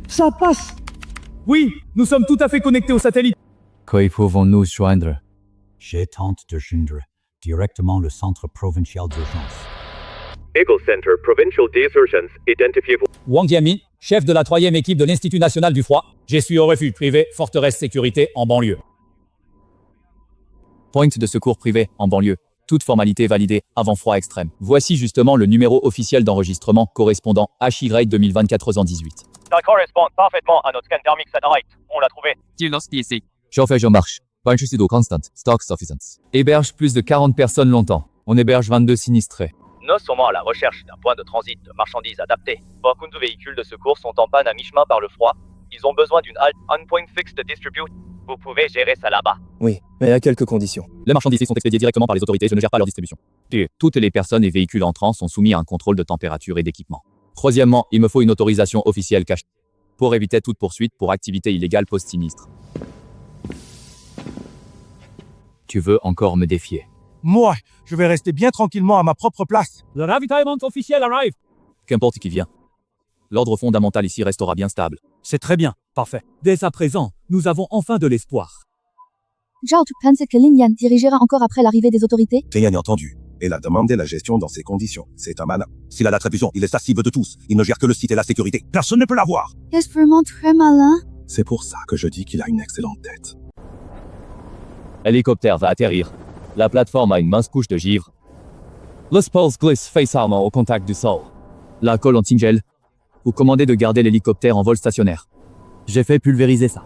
Ça passe. Oui, nous sommes tout à fait connectés au satellite. Quand pouvons-nous joindre? Je tente de joindre directement le centre provincial d'urgence. Eagle Center Provincial Desertions, identifiez-vous. Wang Jianmin, chef de la 3e équipe de l'Institut national du froid. Je suis au refuge privé Forteresse Sécurité en banlieue. Point de secours privé, en banlieue. Toute formalité validée, avant froid extrême. Voici justement le numéro officiel d'enregistrement correspondant HY 2024-18. Ça correspond parfaitement à notre scan thermique satellite. On l'a trouvé. ici. Chauffage en marche. Banchisido constant. Stock suffisance. Héberge plus de 40 personnes longtemps. On héberge 22 sinistrés. Nous sommes à la recherche d'un point de transit de marchandises adapté. Beaucoup de véhicules de secours sont en panne à mi-chemin par le froid. Ils ont besoin d'une halte on point fixed distribute. Vous pouvez gérer ça là-bas. Oui, mais à quelques conditions. Les marchandises sont expédiées directement par les autorités, je ne gère pas leur distribution. Toutes les personnes et véhicules entrants sont soumis à un contrôle de température et d'équipement. Troisièmement, il me faut une autorisation officielle cachée pour éviter toute poursuite pour activité illégale post-sinistre. Tu veux encore me défier? Moi, je vais rester bien tranquillement à ma propre place. Le ravitaillement officiel arrive. Qu'importe qui vient. L'ordre fondamental ici restera bien stable. C'est très bien, parfait. Dès à présent, nous avons enfin de l'espoir. Genre, tu penses que Lin Yan dirigera encore après l'arrivée des autorités? Rien entendu. Elle a demandé la gestion dans ces conditions. C'est un malin. S'il a l'attribution, il est sa cible de tous. Il ne gère que le site et la sécurité. Personne ne peut l'avoir. Est-ce vraiment très malin? C'est pour ça que je dis qu'il a une excellente tête. L'hélicoptère va atterrir. La plateforme a une mince couche de givre. Le pulse glisse face armor au contact du sol. La colle anti-gel. Vous commandez de garder l'hélicoptère en vol stationnaire. J'ai fait pulvériser ça.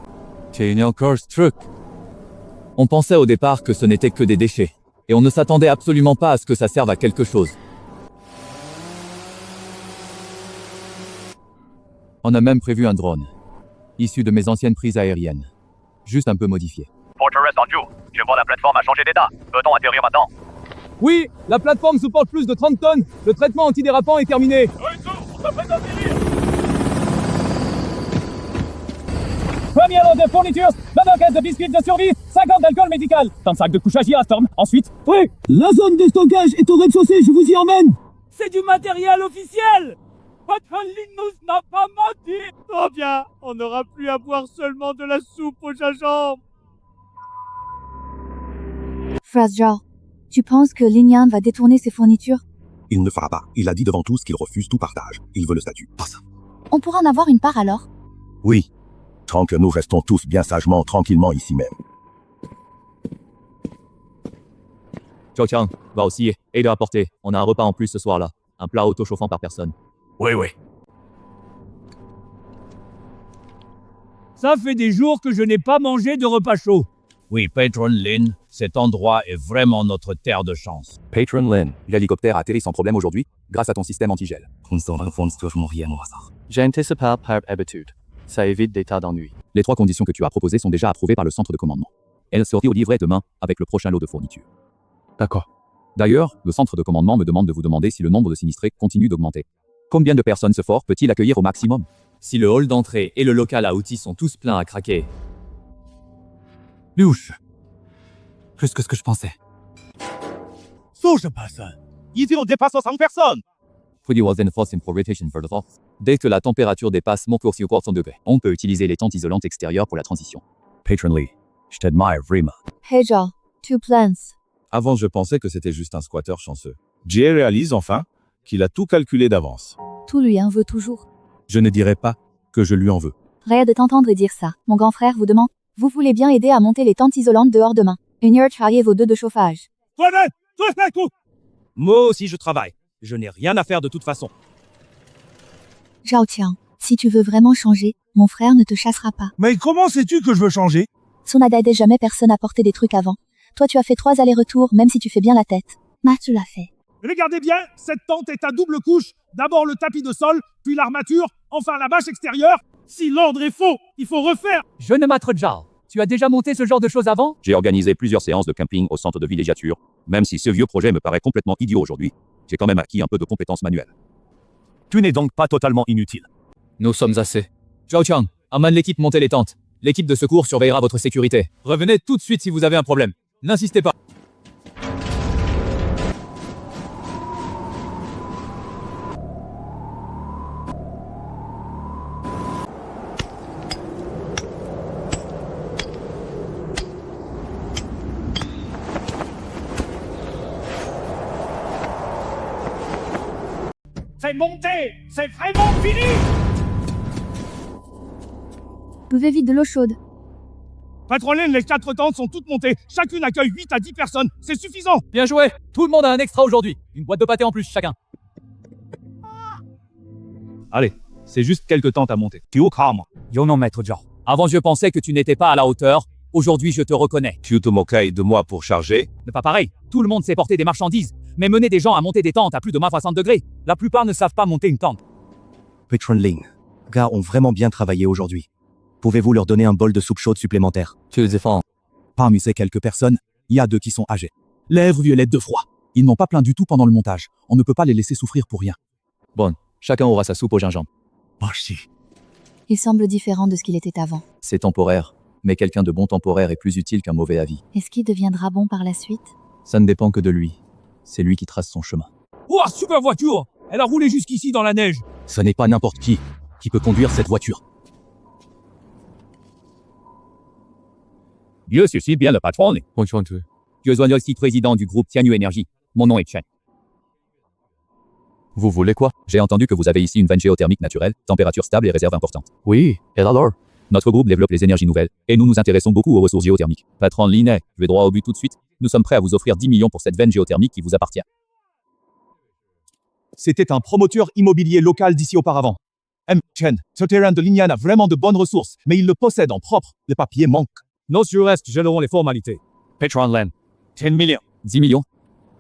C'est une course truc. On pensait au départ que ce n'était que des déchets. Et on ne s'attendait absolument pas à ce que ça serve à quelque chose. On a même prévu un drone. Issu de mes anciennes prises aériennes. Juste un peu modifié. Fortress en joue. Je vois la plateforme a changé d'état. Peut-on atterrir maintenant? Oui, la plateforme supporte plus de 30 tonnes. Le traitement antidérapant est terminé. Premier lot de fournitures, 20 caisses de biscuits de survie, 50 d'alcool médical, 35 de couchage à Storm. Ensuite, oui, La zone de stockage est au rez-de-chaussée, je vous y emmène. C'est du matériel officiel. Votre Linus n'a pas menti. Oh bien, on n'aura plus à boire seulement de la soupe au gingembre. Phrase genre, tu penses que Lin Yan va détourner ses fournitures? Il ne fera pas. Il a dit devant tous qu'il refuse tout partage. Il veut le statut. Pas ça. On pourra en avoir une part alors? Oui. Tant que nous restons tous bien sagement, tranquillement ici même. Zhao Qiang, va aussi et de apporter. On a un repas en plus ce soir-là. Un plat auto-chauffant par personne. Oui. Ça fait des jours que je n'ai pas mangé de repas chaud. Oui, Patron Lin, cet endroit est vraiment notre terre de chance. Patron Lin, l'hélicoptère atterrit sans problème aujourd'hui, grâce à ton système anti-gel. J'anticipe par habitude. Ça évite des tas d'ennuis. Les 3 conditions que tu as proposées sont déjà approuvées par le centre de commandement. Elles seront livrées demain, avec le prochain lot de fournitures. D'accord. D'ailleurs, le centre de commandement me demande de vous demander si le nombre de sinistrés continue d'augmenter. Combien de personnes ce fort peut-il accueillir au maximum? Si le hall d'entrée et le local à outils sont tous pleins à craquer. Louche. Plus que ce que je pensais. Ici, on dépasse 100 personnes. Dès que la température dépasse mon cours sur 400 degrés, on peut utiliser les tentes isolantes extérieures pour la transition. Patron Lee, je t'admire vraiment. Hey Zhao, 2 plans. Avant, je pensais que c'était juste un squatteur chanceux. Jay réalise enfin qu'il a tout calculé d'avance. Tout lui en veut toujours. Je ne dirais pas que je lui en veux. Rêve de t'entendre dire ça. Mon grand frère vous demande, vous voulez bien aider à monter les tentes isolantes dehors demain. Une heure charrier vos 2 de chauffage. Moi aussi, je travaille. Je n'ai rien à faire de toute façon. Zhao Qiang, si tu veux vraiment changer, mon frère ne te chassera pas. Mais comment sais-tu que je veux changer? Son n'a aidé jamais personne à porter des trucs avant. Toi tu as fait 3 allers-retours, même si tu fais bien la tête. Tu l'as fait. Regardez bien, cette tente est à double couche. D'abord le tapis de sol, puis l'armature, enfin la bâche extérieure. Si l'ordre est faux, il faut refaire. Je ne matre Zhao. Tu as déjà monté ce genre de choses avant? J'ai organisé plusieurs séances de camping au centre de villégiature. Même si ce vieux projet me paraît complètement idiot aujourd'hui, j'ai quand même acquis un peu de compétences manuelles. Tu n'es donc pas totalement inutile. Nous sommes assez. Zhao Qiang, amène l'équipe monter les tentes. L'équipe de secours surveillera votre sécurité. Revenez tout de suite si vous avez un problème. N'insistez pas. C'est monté! C'est vraiment fini! Buvez vite de l'eau chaude. Patron Lin, les 4 tentes sont toutes montées. Chacune accueille 8 à 10 personnes. C'est suffisant. Bien joué! Tout le monde a un extra aujourd'hui. Une boîte de pâté en plus chacun. Allez, c'est juste quelques tentes à monter. Tu es au calme. Yo non, maître Zhao. Avant je pensais que tu n'étais pas à la hauteur. Aujourd'hui je te reconnais. Tu te moquais de moi pour charger? Mais pas pareil. Tout le monde sait porter des marchandises. Mais mener des gens à monter des tentes à plus de 60 degrés. La plupart ne savent pas monter une tente. Patron Ling, gars ont vraiment bien travaillé aujourd'hui. Pouvez-vous leur donner un bol de soupe chaude supplémentaire? Tu le défends. Parmi ces quelques personnes, il y a 2 qui sont âgées. Lèvres violettes de froid. Ils n'ont pas plaint du tout pendant le montage. On ne peut pas les laisser souffrir pour rien. Bon, chacun aura sa soupe au gingembre. Merci. Il semble différent de ce qu'il était avant. C'est temporaire. Mais quelqu'un de bon temporaire est plus utile qu'un mauvais avis. Est-ce qu'il deviendra bon par la suite? Ça ne dépend que de lui. C'est lui qui trace son chemin. Oh, super voiture! Elle a roulé jusqu'ici dans la neige. Ce n'est pas n'importe qui peut conduire cette voiture. Je suis bien le patron. Enchanté. Je suis aussi président du groupe Tianyu Energy. Mon nom est Chen. Vous voulez quoi? J'ai entendu que vous avez ici une vanne géothermique naturelle, température stable et réserve importante. Oui, et alors? Notre groupe développe les énergies nouvelles, et nous nous intéressons beaucoup aux ressources géothermiques. Patron Linet, je vais droit au but tout de suite. Nous sommes prêts à vous offrir 10 millions pour cette veine géothermique qui vous appartient. C'était un promoteur immobilier local d'ici auparavant. Chen, ce terrain de Lingyan a vraiment de bonnes ressources, mais il le possède en propre. Les papiers manquent. Nos surestes gèleront les formalités. Patron Len, 10 millions. 10 millions?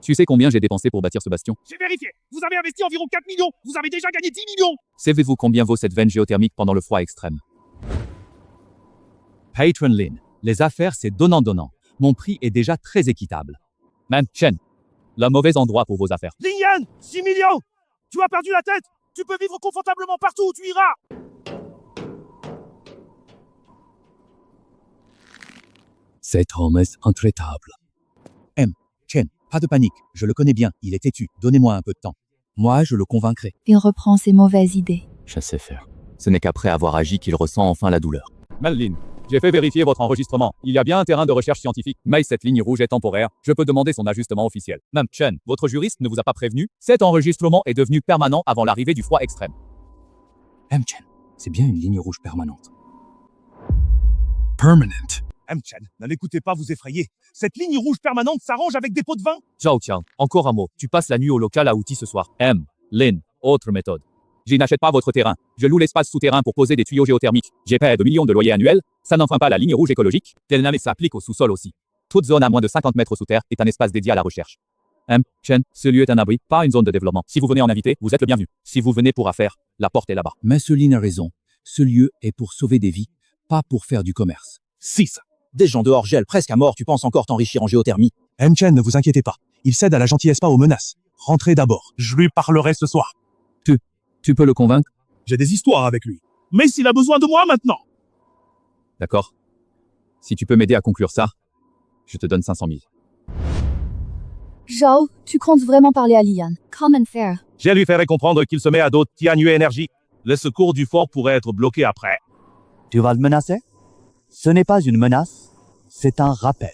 Tu sais combien j'ai dépensé pour bâtir ce bastion? J'ai vérifié. Vous avez investi environ 4 millions. Vous avez déjà gagné 10 millions. Savez-vous combien vaut cette veine géothermique pendant le froid extrême? Patron Lin, les affaires c'est donnant-donnant. Mon prix est déjà très équitable. Même Chen, le mauvais endroit pour vos affaires. Lingyan, 6 millions. Tu as perdu la tête. Tu peux vivre confortablement partout où tu iras. Cet homme est intraitable. Chen, pas de panique, je le connais bien, il est têtu, donnez-moi un peu de temps. Moi, je le convaincrai. Il reprend ses mauvaises idées. Je sais faire. Ce n'est qu'après avoir agi qu'il ressent enfin la douleur. Malline, j'ai fait vérifier votre enregistrement. Il y a bien un terrain de recherche scientifique. Mais cette ligne rouge est temporaire. Je peux demander son ajustement officiel. Même Chen, votre juriste ne vous a pas prévenu? Cet enregistrement est devenu permanent avant l'arrivée du froid extrême. Chen, c'est bien une ligne rouge permanente. Permanent. Chen, ne l'écoutez pas vous effrayer. Cette ligne rouge permanente s'arrange avec des pots de vin. Zhao Qiang, encore un mot. Tu passes la nuit au local à outils ce soir. Lin, autre méthode. Je n'achète pas votre terrain. Je loue l'espace souterrain pour poser des tuyaux géothermiques. J'ai payé 2 millions de loyers annuels. Ça n'enfreint pas la ligne rouge écologique. Telnam s'applique au sous-sol aussi. Toute zone à moins de 50 mètres sous terre est un espace dédié à la recherche. Chen, ce lieu est un abri, pas une zone de développement. Si vous venez en invité, vous êtes le bienvenu. Si vous venez pour affaires, la porte est là-bas. Monsieur Lin a raison. Ce lieu est pour sauver des vies, pas pour faire du commerce. 6. Des gens dehors gèlent presque à mort, tu penses encore t'enrichir en géothermie? Chen, ne vous inquiétez pas. Il cède à la gentillesse, pas aux menaces. Rentrez d'abord. Je lui parlerai ce soir. Tu peux le convaincre? J'ai des histoires avec lui. Mais s'il a besoin de moi maintenant. D'accord. Si tu peux m'aider à conclure ça, je te donne 500 000. Zhao, tu comptes vraiment parler à Lian. Comment faire? Je lui ferai comprendre qu'il se met à dos Tianyu Energy. Le secours du fort pourrait être bloqué après. Tu vas le menacer? Ce n'est pas une menace, c'est un rappel.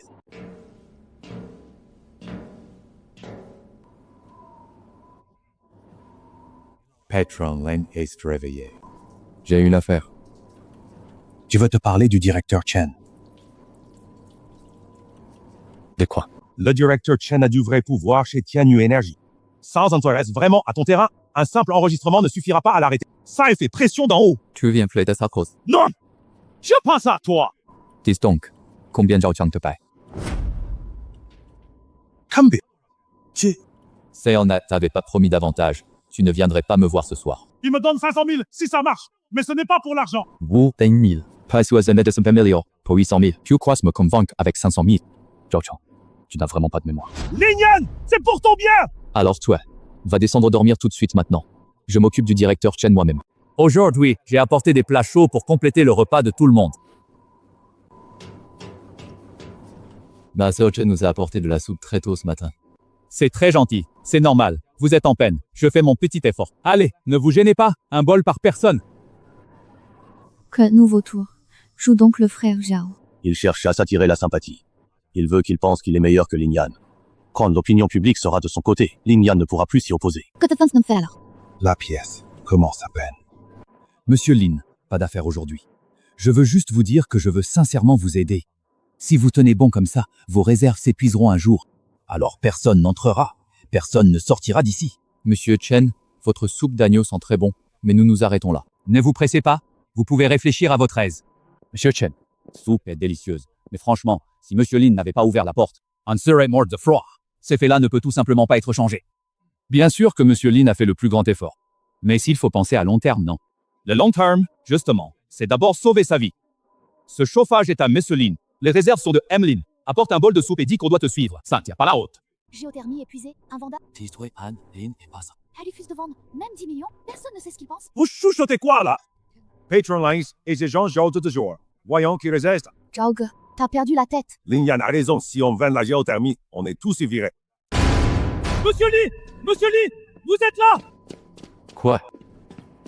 Patron Lin est réveillé. J'ai une affaire. Je veux te parler du directeur Chen. De quoi? Le directeur Chen a du vrai pouvoir chez Tianyu Energy. Ça s'intéresse vraiment à ton terrain. Un simple enregistrement ne suffira pas à l'arrêter. Ça fait pression d'en haut. Tu viens plaider sa cause. Non! Je pense à toi! Dis donc, combien Zhao Qiang te paye? Combien? Seonat t'avait pas promis davantage. Tu ne viendrais pas me voir ce soir. Il me donne 500 000 si ça marche. Mais ce n'est pas pour l'argent. Wu Deng Mil. Persuasionné de son familiar. Pour 800 000. Tu crois me convaincre avec 500 000? Zhao Qiang, tu n'as vraiment pas de mémoire. Linian, c'est pour ton bien! Alors toi, va descendre dormir tout de suite maintenant. Je m'occupe du directeur Chen moi-même. Aujourd'hui, j'ai apporté des plats chauds pour compléter le repas de tout le monde. Ma sœur Chen nous a apporté de la soupe très tôt ce matin. C'est très gentil, c'est normal. Vous êtes en peine, je fais mon petit effort. Allez, ne vous gênez pas, un bol par personne. Que nouveau tour. Joue donc le frère Zhao. Il cherche à s'attirer la sympathie. Il veut qu'il pense qu'il est meilleur que Lin Yan. Quand l'opinion publique sera de son côté, Lin Yan ne pourra plus s'y opposer. Que te pense faire alors? La pièce commence à peine. Monsieur Lin, pas d'affaire aujourd'hui. Je veux juste vous dire que je veux sincèrement vous aider. Si vous tenez bon comme ça, vos réserves s'épuiseront un jour. Alors personne n'entrera, personne ne sortira d'ici. Monsieur Chen, votre soupe d'agneau sent très bon, mais nous nous arrêtons là. Ne vous pressez pas, vous pouvez réfléchir à votre aise. Monsieur Chen, soupe est délicieuse. Mais franchement, si Monsieur Lin n'avait pas ouvert la porte, on serait mort de froid. Ces faits-là ne peut tout simplement pas être changé. Bien sûr que Monsieur Lin a fait le plus grand effort. Mais s'il faut penser à long terme, non? Le long terme, justement, c'est d'abord sauver sa vie. Ce chauffage est à Monsieur Lin. Les réserves sont de Lin. Apporte un bol de soupe et dis qu'on doit te suivre. Ça ne tient pas la route. Géothermie épuisée, invendable. Elle refuse de vendre, même 10 millions, personne ne sait ce qu'il pense. Vous chuchotez quoi là? Patron Lin exigence jour de jour. Voyons qui résiste. Zhao Ge, t'as perdu la tête. Lin Yan a raison, si on vend la géothermie, on est tous virés. Monsieur Lee, vous êtes là? Quoi?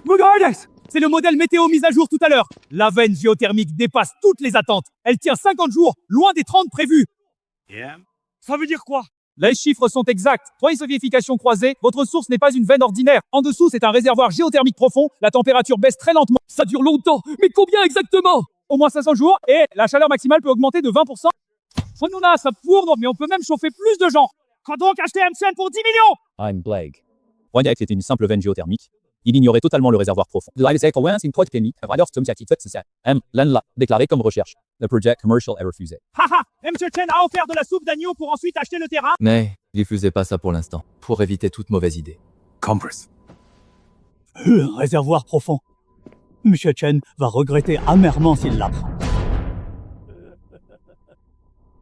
Regardez, c'est le modèle météo mis à jour tout à l'heure. La veine géothermique dépasse toutes les attentes. Elle tient 50 jours, loin des 30 prévus. Ça veut dire quoi? Les chiffres sont exacts. 3 vérifications croisées, votre source n'est pas une veine ordinaire. En dessous, c'est un réservoir géothermique profond. La température baisse très lentement. Ça dure longtemps. Mais combien exactement? Au moins 500 jours et la chaleur maximale peut augmenter de 20%. Prenons-la, ça fourne, mais on peut même chauffer plus de gens. Quand donc acheter Chen pour 10 millions? I'm Blague. Voyez que c'était une simple veine géothermique. Il ignorait totalement le réservoir profond. Lin l'a déclaré comme recherche. Le projet commercial est refusé. Haha, Monsieur Chen a offert de la soupe d'agneau pour ensuite acheter le terrain. Mais, diffusez pas ça pour l'instant, pour éviter toute mauvaise idée. Compress. Un réservoir profond. Monsieur Chen va regretter amèrement s'il l'apprend.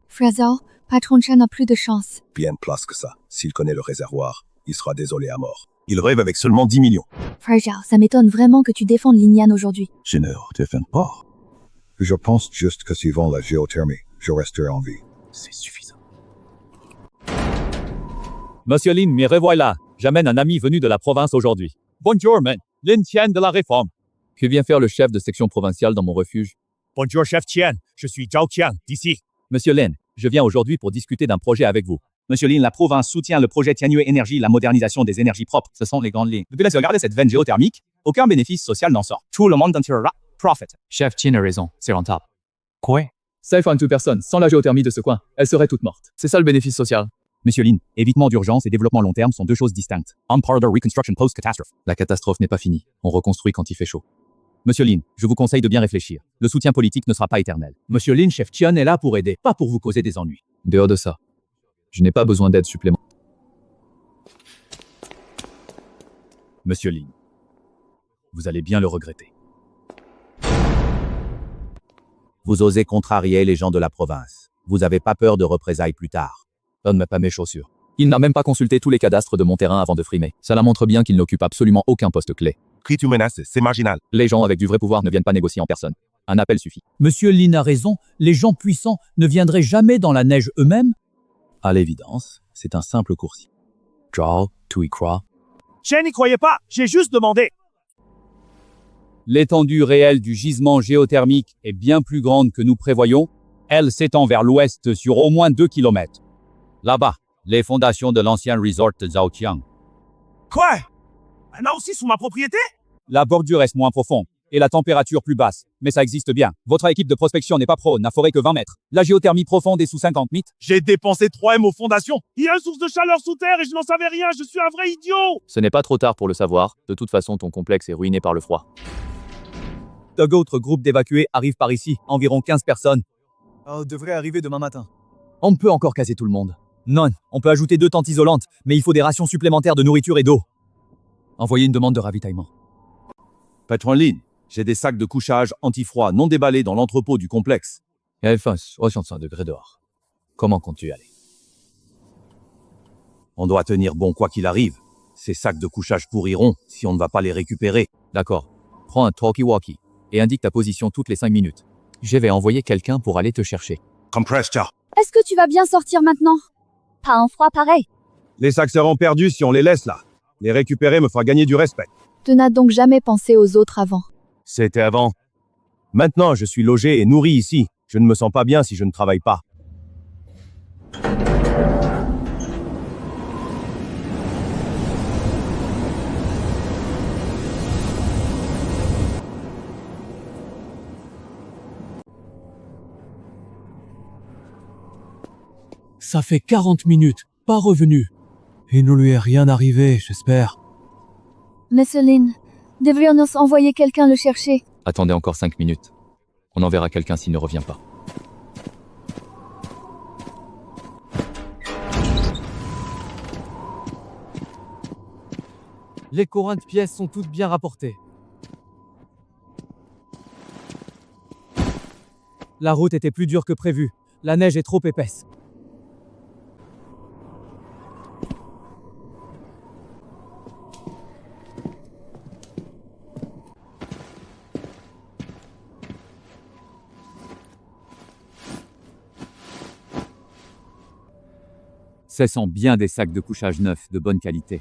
Frère Zhao, Patron Chen a plus de chance. Bien plus que ça. S'il connaît le réservoir, il sera désolé à mort. Il rêve avec seulement 10 millions. Frère Zhao, ça m'étonne vraiment que tu défendes Lin Yan aujourd'hui. Je ne défends pas. Je pense juste que suivant la géothermie, je resterai en vie. C'est suffisant. Monsieur Lin, me revoilà. J'amène un ami venu de la province aujourd'hui. Bonjour, man. Lin Tian de la Réforme. Que vient faire le chef de section provinciale dans mon refuge? Bonjour, chef Tian. Je suis Zhao Qiang, d'ici. Monsieur Lin, je viens aujourd'hui pour discuter d'un projet avec vous. Monsieur Lin, la province soutient le projet Tianyue Énergie, la modernisation des énergies propres. Ce sont les grandes lignes. Depuis la sauvegarde de cette veine géothermique, aucun bénéfice social n'en sort. Tout le monde en tirera profit. Chef Chin a raison, c'est rentable. Quoi? Safe on two personnes, sans la géothermie de ce coin, elles seraient toutes mortes. C'est ça le bénéfice social. Monsieur Lin, évitement d'urgence et développement long terme sont deux choses distinctes. On part de reconstruction post-catastrophe. La catastrophe n'est pas finie. On reconstruit quand il fait chaud. Monsieur Lin, je vous conseille de bien réfléchir. Le soutien politique ne sera pas éternel. Monsieur Lin, chef Tian est là pour aider, pas pour vous causer des ennuis. Dehors de ça, je n'ai pas besoin d'aide supplémentaire. Monsieur Lin, vous allez bien le regretter. Vous osez contrarier les gens de la province. Vous avez pas peur de représailles plus tard. Donne-moi pas mes chaussures. Il n'a même pas consulté tous les cadastres de mon terrain avant de frimer. Cela montre bien qu'il n'occupe absolument aucun poste clé. Qui tu menaces, c'est marginal. Les gens avec du vrai pouvoir ne viennent pas négocier en personne. Un appel suffit. Monsieur Lin a raison, les gens puissants ne viendraient jamais dans la neige eux-mêmes. À l'évidence, c'est un simple coursier. Zhao, tu y crois? Je n'y croyais pas, j'ai juste demandé. L'étendue réelle du gisement géothermique est bien plus grande que nous prévoyons. Elle s'étend vers l'ouest sur au moins 2 km. Là-bas, les fondations de l'ancien resort de Zhaoqiang. Quoi? Là aussi sous ma propriété? La bordure est moins profonde et la température plus basse, mais ça existe bien. Votre équipe de prospection n'est pas pro, n'a foré que 20 mètres. La géothermie profonde est sous 50 mètres. J'ai dépensé 3 M aux fondations. Il y a une source de chaleur sous terre et je n'en savais rien, je suis un vrai idiot. Ce n'est pas trop tard pour le savoir. De toute façon, ton complexe est ruiné par le froid. D'autres groupes d'évacués arrivent par ici, environ 15 personnes. Oh, devrait arriver demain matin. On peut encore caser tout le monde. Non, on peut ajouter 2 tentes isolantes, mais il faut des rations supplémentaires de nourriture et d'eau. Envoyez une demande de ravitaillement. Patron Lin, j'ai des sacs de couchage anti-froid non déballés dans l'entrepôt du complexe. Il fait 65 degrés dehors. Comment comptes-tu y aller? On doit tenir bon quoi qu'il arrive. Ces sacs de couchage pourriront si on ne va pas les récupérer. D'accord. Prends un talkie-walkie et indique ta position toutes les 5 minutes. Je vais envoyer quelqu'un pour aller te chercher. Compresse, ciao. Est-ce que tu vas bien sortir maintenant? Pas un froid pareil. Les sacs seront perdus si on les laisse là. Les récupérer me fera gagner du respect. Tu n'as donc jamais pensé aux autres avant. C'était avant. Maintenant, je suis logé et nourri ici. Je ne me sens pas bien si je ne travaille pas. Ça fait 40 minutes, pas revenu. Il ne lui est rien arrivé, j'espère. Monsieur Lin, devrions-nous envoyer quelqu'un le chercher? Attendez encore 5 minutes. On enverra quelqu'un s'il ne revient pas. Les corinthes pièces sont toutes bien rapportées. La route était plus dure que prévu. La neige est trop épaisse. Ce sont bien des sacs de couchage neufs de bonne qualité.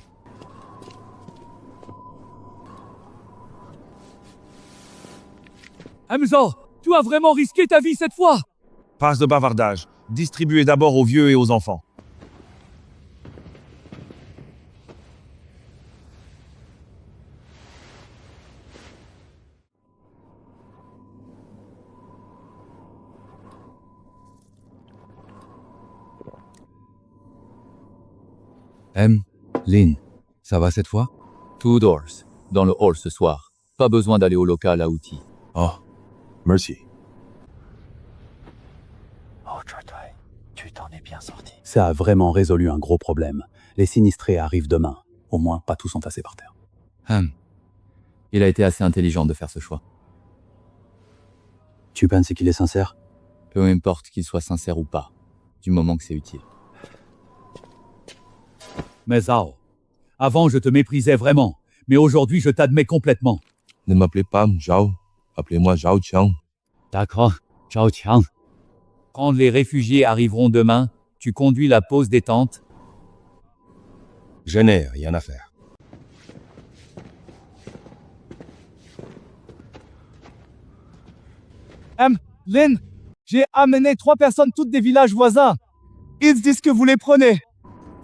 Hamza, tu as vraiment risqué ta vie cette fois? Passe de bavardage. Distribuez d'abord aux vieux et aux enfants. Lin, ça va cette fois? Two doors, dans le hall ce soir. Pas besoin d'aller au local à outils. Oh, merci. Oh, Chotai, tu t'en es bien sorti. Ça a vraiment résolu un gros problème. Les sinistrés arrivent demain. Au moins, pas tous entassés par terre. Il a été assez intelligent de faire ce choix. Tu penses qu'il est sincère? Peu importe qu'il soit sincère ou pas, du moment que c'est utile. Mais Zhao, avant je te méprisais vraiment, mais aujourd'hui je t'admets complètement. Ne m'appelez pas Zhao, appelez-moi Zhao Qiang. D'accord, Zhao Qiang. Quand les réfugiés arriveront demain, tu conduis la pose des tentes. Je n'ai rien à faire. Lin, j'ai amené 3 personnes toutes des villages voisins. Ils disent que vous les prenez.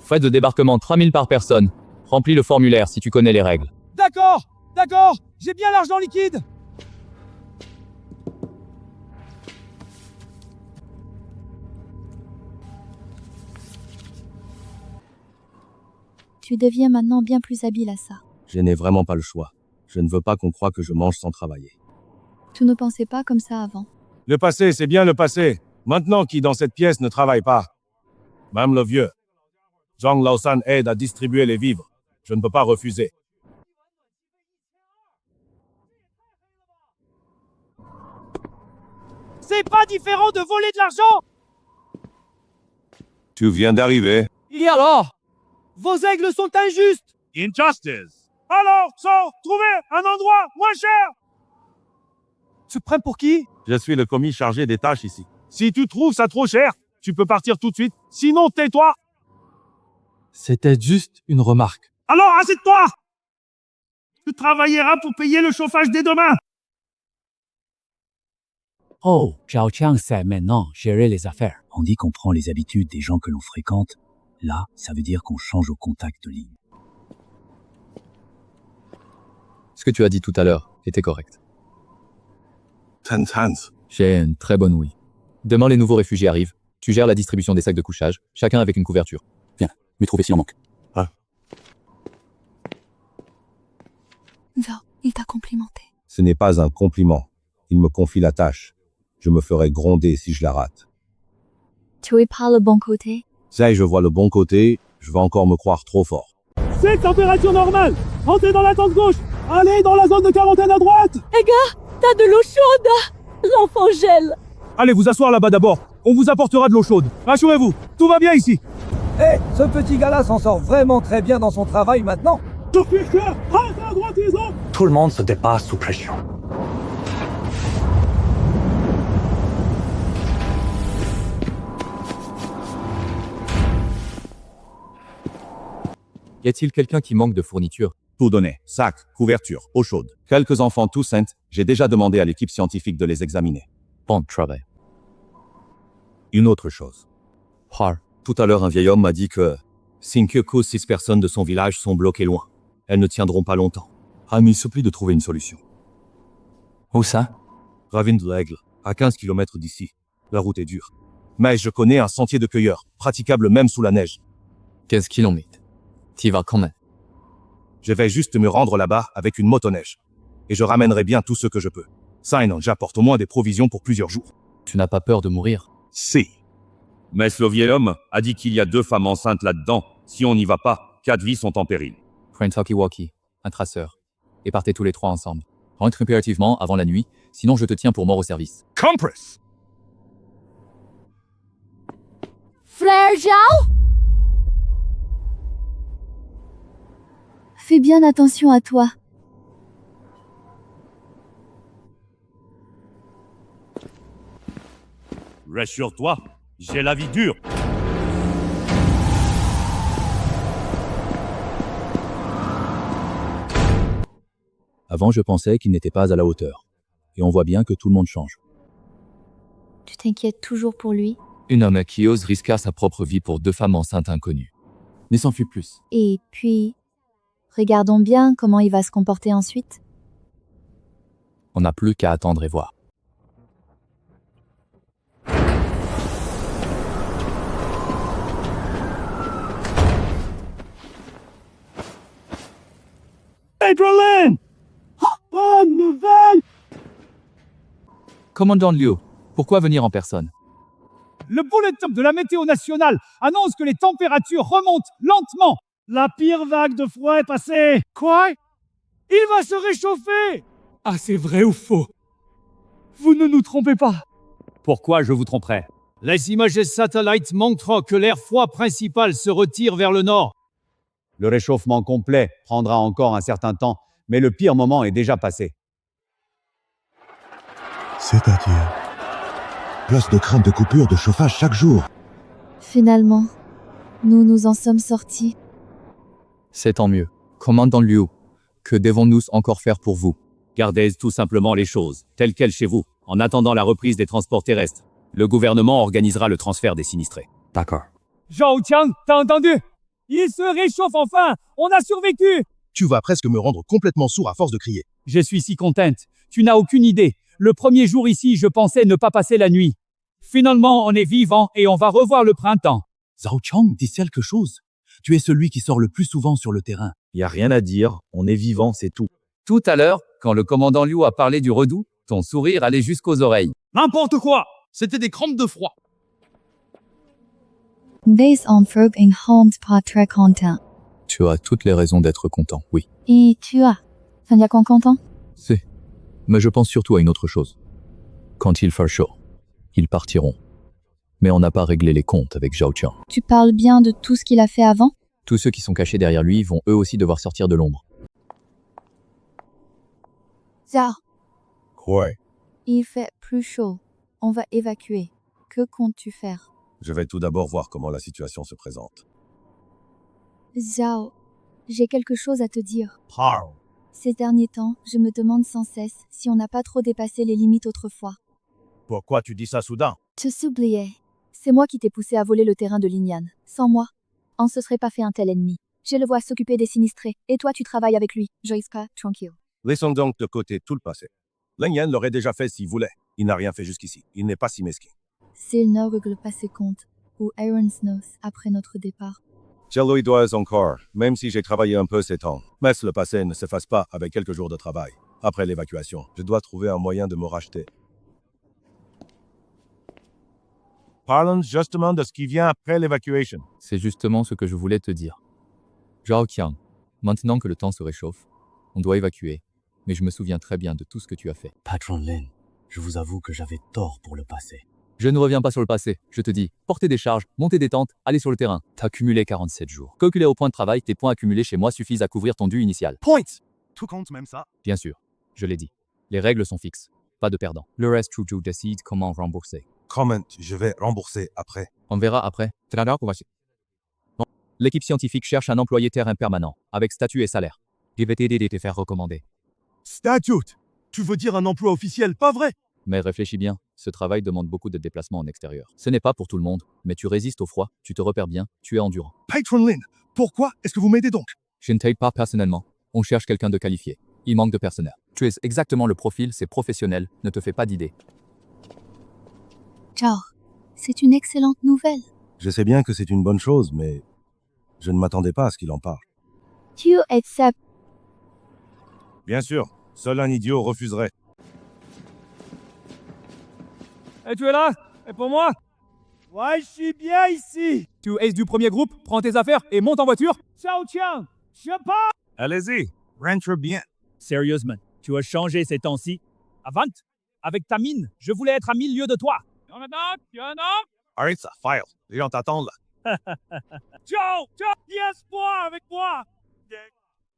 Frais de débarquement 3000 par personne. Remplis le formulaire si tu connais les règles. D'accord, d'accord, j'ai bien l'argent liquide. Tu deviens maintenant bien plus habile à ça. Je n'ai vraiment pas le choix. Je ne veux pas qu'on croie que je mange sans travailler. Tu ne pensais pas comme ça avant. Le passé, c'est bien le passé. Maintenant, qui dans cette pièce ne travaille pas? Même le vieux. Zhang Laosan aide à distribuer les vivres. Je ne peux pas refuser. C'est pas différent de voler de l'argent! Tu viens d'arriver. Et alors? Vos aigles sont injustes! Injustice! Alors, trouvez un endroit moins cher! Tu te prends pour qui? Je suis le commis chargé des tâches ici. Si tu trouves ça trop cher, tu peux partir tout de suite. Sinon, tais-toi! C'était juste une remarque. Alors, assieds-toi! Tu travailleras pour payer le chauffage dès demain! Oh, Zhao Qiang sait maintenant gérer les affaires. On dit qu'on prend les habitudes des gens que l'on fréquente. Là, ça veut dire qu'on change au contact de ligne. Ce que tu as dit tout à l'heure était correct. J'ai une très bonne ouïe. Demain, les nouveaux réfugiés arrivent. Tu gères la distribution des sacs de couchage, chacun avec une couverture. Viens, mais trouver s'il en manque. Va, il t'a complimenté. Ce n'est pas un compliment. Il me confie la tâche. Je me ferai gronder si je la rate. Tu es pas le bon côté. Ça y est, je vois le bon côté, je vais encore me croire trop fort. C'est température normale! Entrez dans la tente gauche! Allez dans la zone de quarantaine à droite! Eh gars, t'as de l'eau chaude! L'enfant gèle! Allez vous asseoir là-bas d'abord. On vous apportera de l'eau chaude. Rassurez-vous, tout va bien ici. Eh, ce petit gars-là s'en sort vraiment très bien dans son travail maintenant. Tout le monde se dépasse sous pression. Y a-t-il quelqu'un qui manque de fournitures? Tout donné. Sac, couverture, eau chaude. Quelques enfants tout sains. J'ai déjà demandé à l'équipe scientifique de les examiner. Bon travail. Une autre chose. Har. Tout à l'heure, un vieil homme m'a dit que Sinkyoku, 6 personnes de son village sont bloquées loin. Elles ne tiendront pas longtemps. Il me supplie de trouver une solution. Où ça? Ravine de l'Aigle, à 15 km d'ici. La route est dure. Mais je connais un sentier de cueilleurs, praticable même sous la neige. 15 km. T'y vas quand même. Je vais juste me rendre là-bas avec une motoneige. Et je ramènerai bien tout ce que je peux. Ça, j'apporte au moins des provisions pour plusieurs jours. Tu n'as pas peur de mourir? Si. Mais le vieil homme a dit qu'il y a 2 femmes enceintes là-dedans. Si on n'y va pas, 4 vies sont en péril. Prends un talkie-walkie, un traceur. Et partez tous les 3 ensemble. Rentre impérativement avant la nuit, sinon je te tiens pour mort au service. Compress! Frère Zhao? Fais bien attention à toi. Rassure-toi, j'ai la vie dure. Avant, je pensais qu'il n'était pas à la hauteur. Et on voit bien que tout le monde change. Tu t'inquiètes toujours pour lui. Un homme qui ose risquer sa propre vie pour 2 femmes enceintes inconnues. Ne s'en fût plus. Et puis, regardons bien comment il va se comporter ensuite. On n'a plus qu'à attendre et voir. Adrenaline! Bonne nouvelle! Commandant Liu, pourquoi venir en personne? Le bulletin de la météo nationale annonce que les températures remontent lentement. La pire vague de froid est passée. Quoi? Il va se réchauffer! Ah, c'est vrai ou faux? Vous ne nous trompez pas. Pourquoi je vous tromperais? Les images satellites montrent que l'air froid principal se retire vers le nord. Le réchauffement complet prendra encore un certain temps, mais le pire moment est déjà passé. C'est-à-dire place de crainte de coupure de chauffage chaque jour. Finalement, nous nous en sommes sortis. C'est tant mieux. Commandant Liu, que devons-nous encore faire pour vous? Gardez tout simplement les choses, telles quelles chez vous, en attendant la reprise des transports terrestres. Le gouvernement organisera le transfert des sinistrés. D'accord. Zhao Qiang, t'as entendu? Il se réchauffe enfin. On a survécu. Tu vas presque me rendre complètement sourd à force de crier. Je suis si contente. Tu n'as aucune idée. Le premier jour ici, je pensais ne pas passer la nuit. Finalement, on est vivant et on va revoir le printemps. Zhao Qiang, dis quelque chose. Tu es celui qui sort le plus souvent sur le terrain. Y a rien à dire, on est vivant, c'est tout. Tout à l'heure, quand le commandant Liu a parlé du redout, ton sourire allait jusqu'aux oreilles. N'importe quoi. C'était des crampes de froid. Based on Frog and Holmes pas très content. Tu as toutes les raisons d'être content, oui. Et tu as. Ça y a qu'on content? C'est. Mais je pense surtout à une autre chose. Quand il fait chaud, ils partiront. Mais on n'a pas réglé les comptes avec Zhao Qiang. Tu parles bien de tout ce qu'il a fait avant? Tous ceux qui sont cachés derrière lui vont eux aussi devoir sortir de l'ombre. Zhao, Quoi? il fait plus chaud. On va évacuer. Que comptes-tu faire? Je vais tout d'abord voir comment la situation se présente. Zhao, j'ai quelque chose à te dire. Parle. Ces derniers temps, je me demande sans cesse si on n'a pas trop dépassé les limites autrefois. Pourquoi tu dis ça soudain? Tu s'oubliais. C'est moi qui t'ai poussé à voler le terrain de Lingyan. Sans moi, on se serait pas fait un tel ennemi. Je le vois s'occuper des sinistrés, et toi tu travailles avec lui. Joyska, tranquille. Laissons donc de côté tout le passé. Lingyan l'aurait déjà fait s'il voulait. Il n'a rien fait jusqu'ici. Il n'est pas si mesquin. S'il ne règle pas ses comptes, ou Aaron Snows après notre départ. Je lui dois encore, même si j'ai travaillé un peu ces temps. Mais le passé ne s'efface pas avec quelques jours de travail. Après l'évacuation, je dois trouver un moyen de me racheter. Parlons justement de ce qui vient après l'évacuation. C'est justement ce que je voulais te dire. Zhao Qiang, maintenant que le temps se réchauffe, on doit évacuer. Mais je me souviens très bien de tout ce que tu as fait. Patron Lin, je vous avoue que j'avais tort pour le passé. Je ne reviens pas sur le passé. Je te dis, porter des charges, monter des tentes, aller sur le terrain. T'as cumulé 47 jours. Calculé au point de travail, tes points accumulés chez moi suffisent à couvrir ton dû initial. Points! Tout compte même ça? Bien sûr, je l'ai dit. Les règles sont fixes. Pas de perdants. Le reste, Chuju décide comment rembourser. Comment je vais rembourser après? On verra après. L'équipe scientifique cherche un employé terrain permanent, avec statut et salaire. Je vais t'aider et te faire recommander. Statute! Tu veux dire un emploi officiel, pas vrai? Mais réfléchis bien, ce travail demande beaucoup de déplacements en extérieur. Ce n'est pas pour tout le monde, mais tu résistes au froid, tu te repères bien, tu es endurant. Patron Lin, pourquoi est-ce que vous m'aidez donc? Je ne t'aide pas personnellement. On cherche quelqu'un de qualifié. Il manque de personnel. Tu es exactement le profil, c'est professionnel, ne te fais pas d'idées. Ciao. C'est une excellente nouvelle. Je sais bien que c'est une bonne chose, mais je ne m'attendais pas à ce qu'il en parle. Tu acceptes. Bien sûr, seul un idiot refuserait. Et tu es là? Et pour moi? Ouais, je suis bien ici. Tu es du premier groupe, prends tes affaires et monte en voiture. Zhao Qiang, je pars. Allez-y, rentre bien. Sérieusement, tu as changé ces temps-ci. Avant, avec ta mine, je voulais être à 1000 lieues de toi. Et maintenant, tu es un homme? Arrête ça, file. Les gens t'attendent là. Ciao, viens avec moi.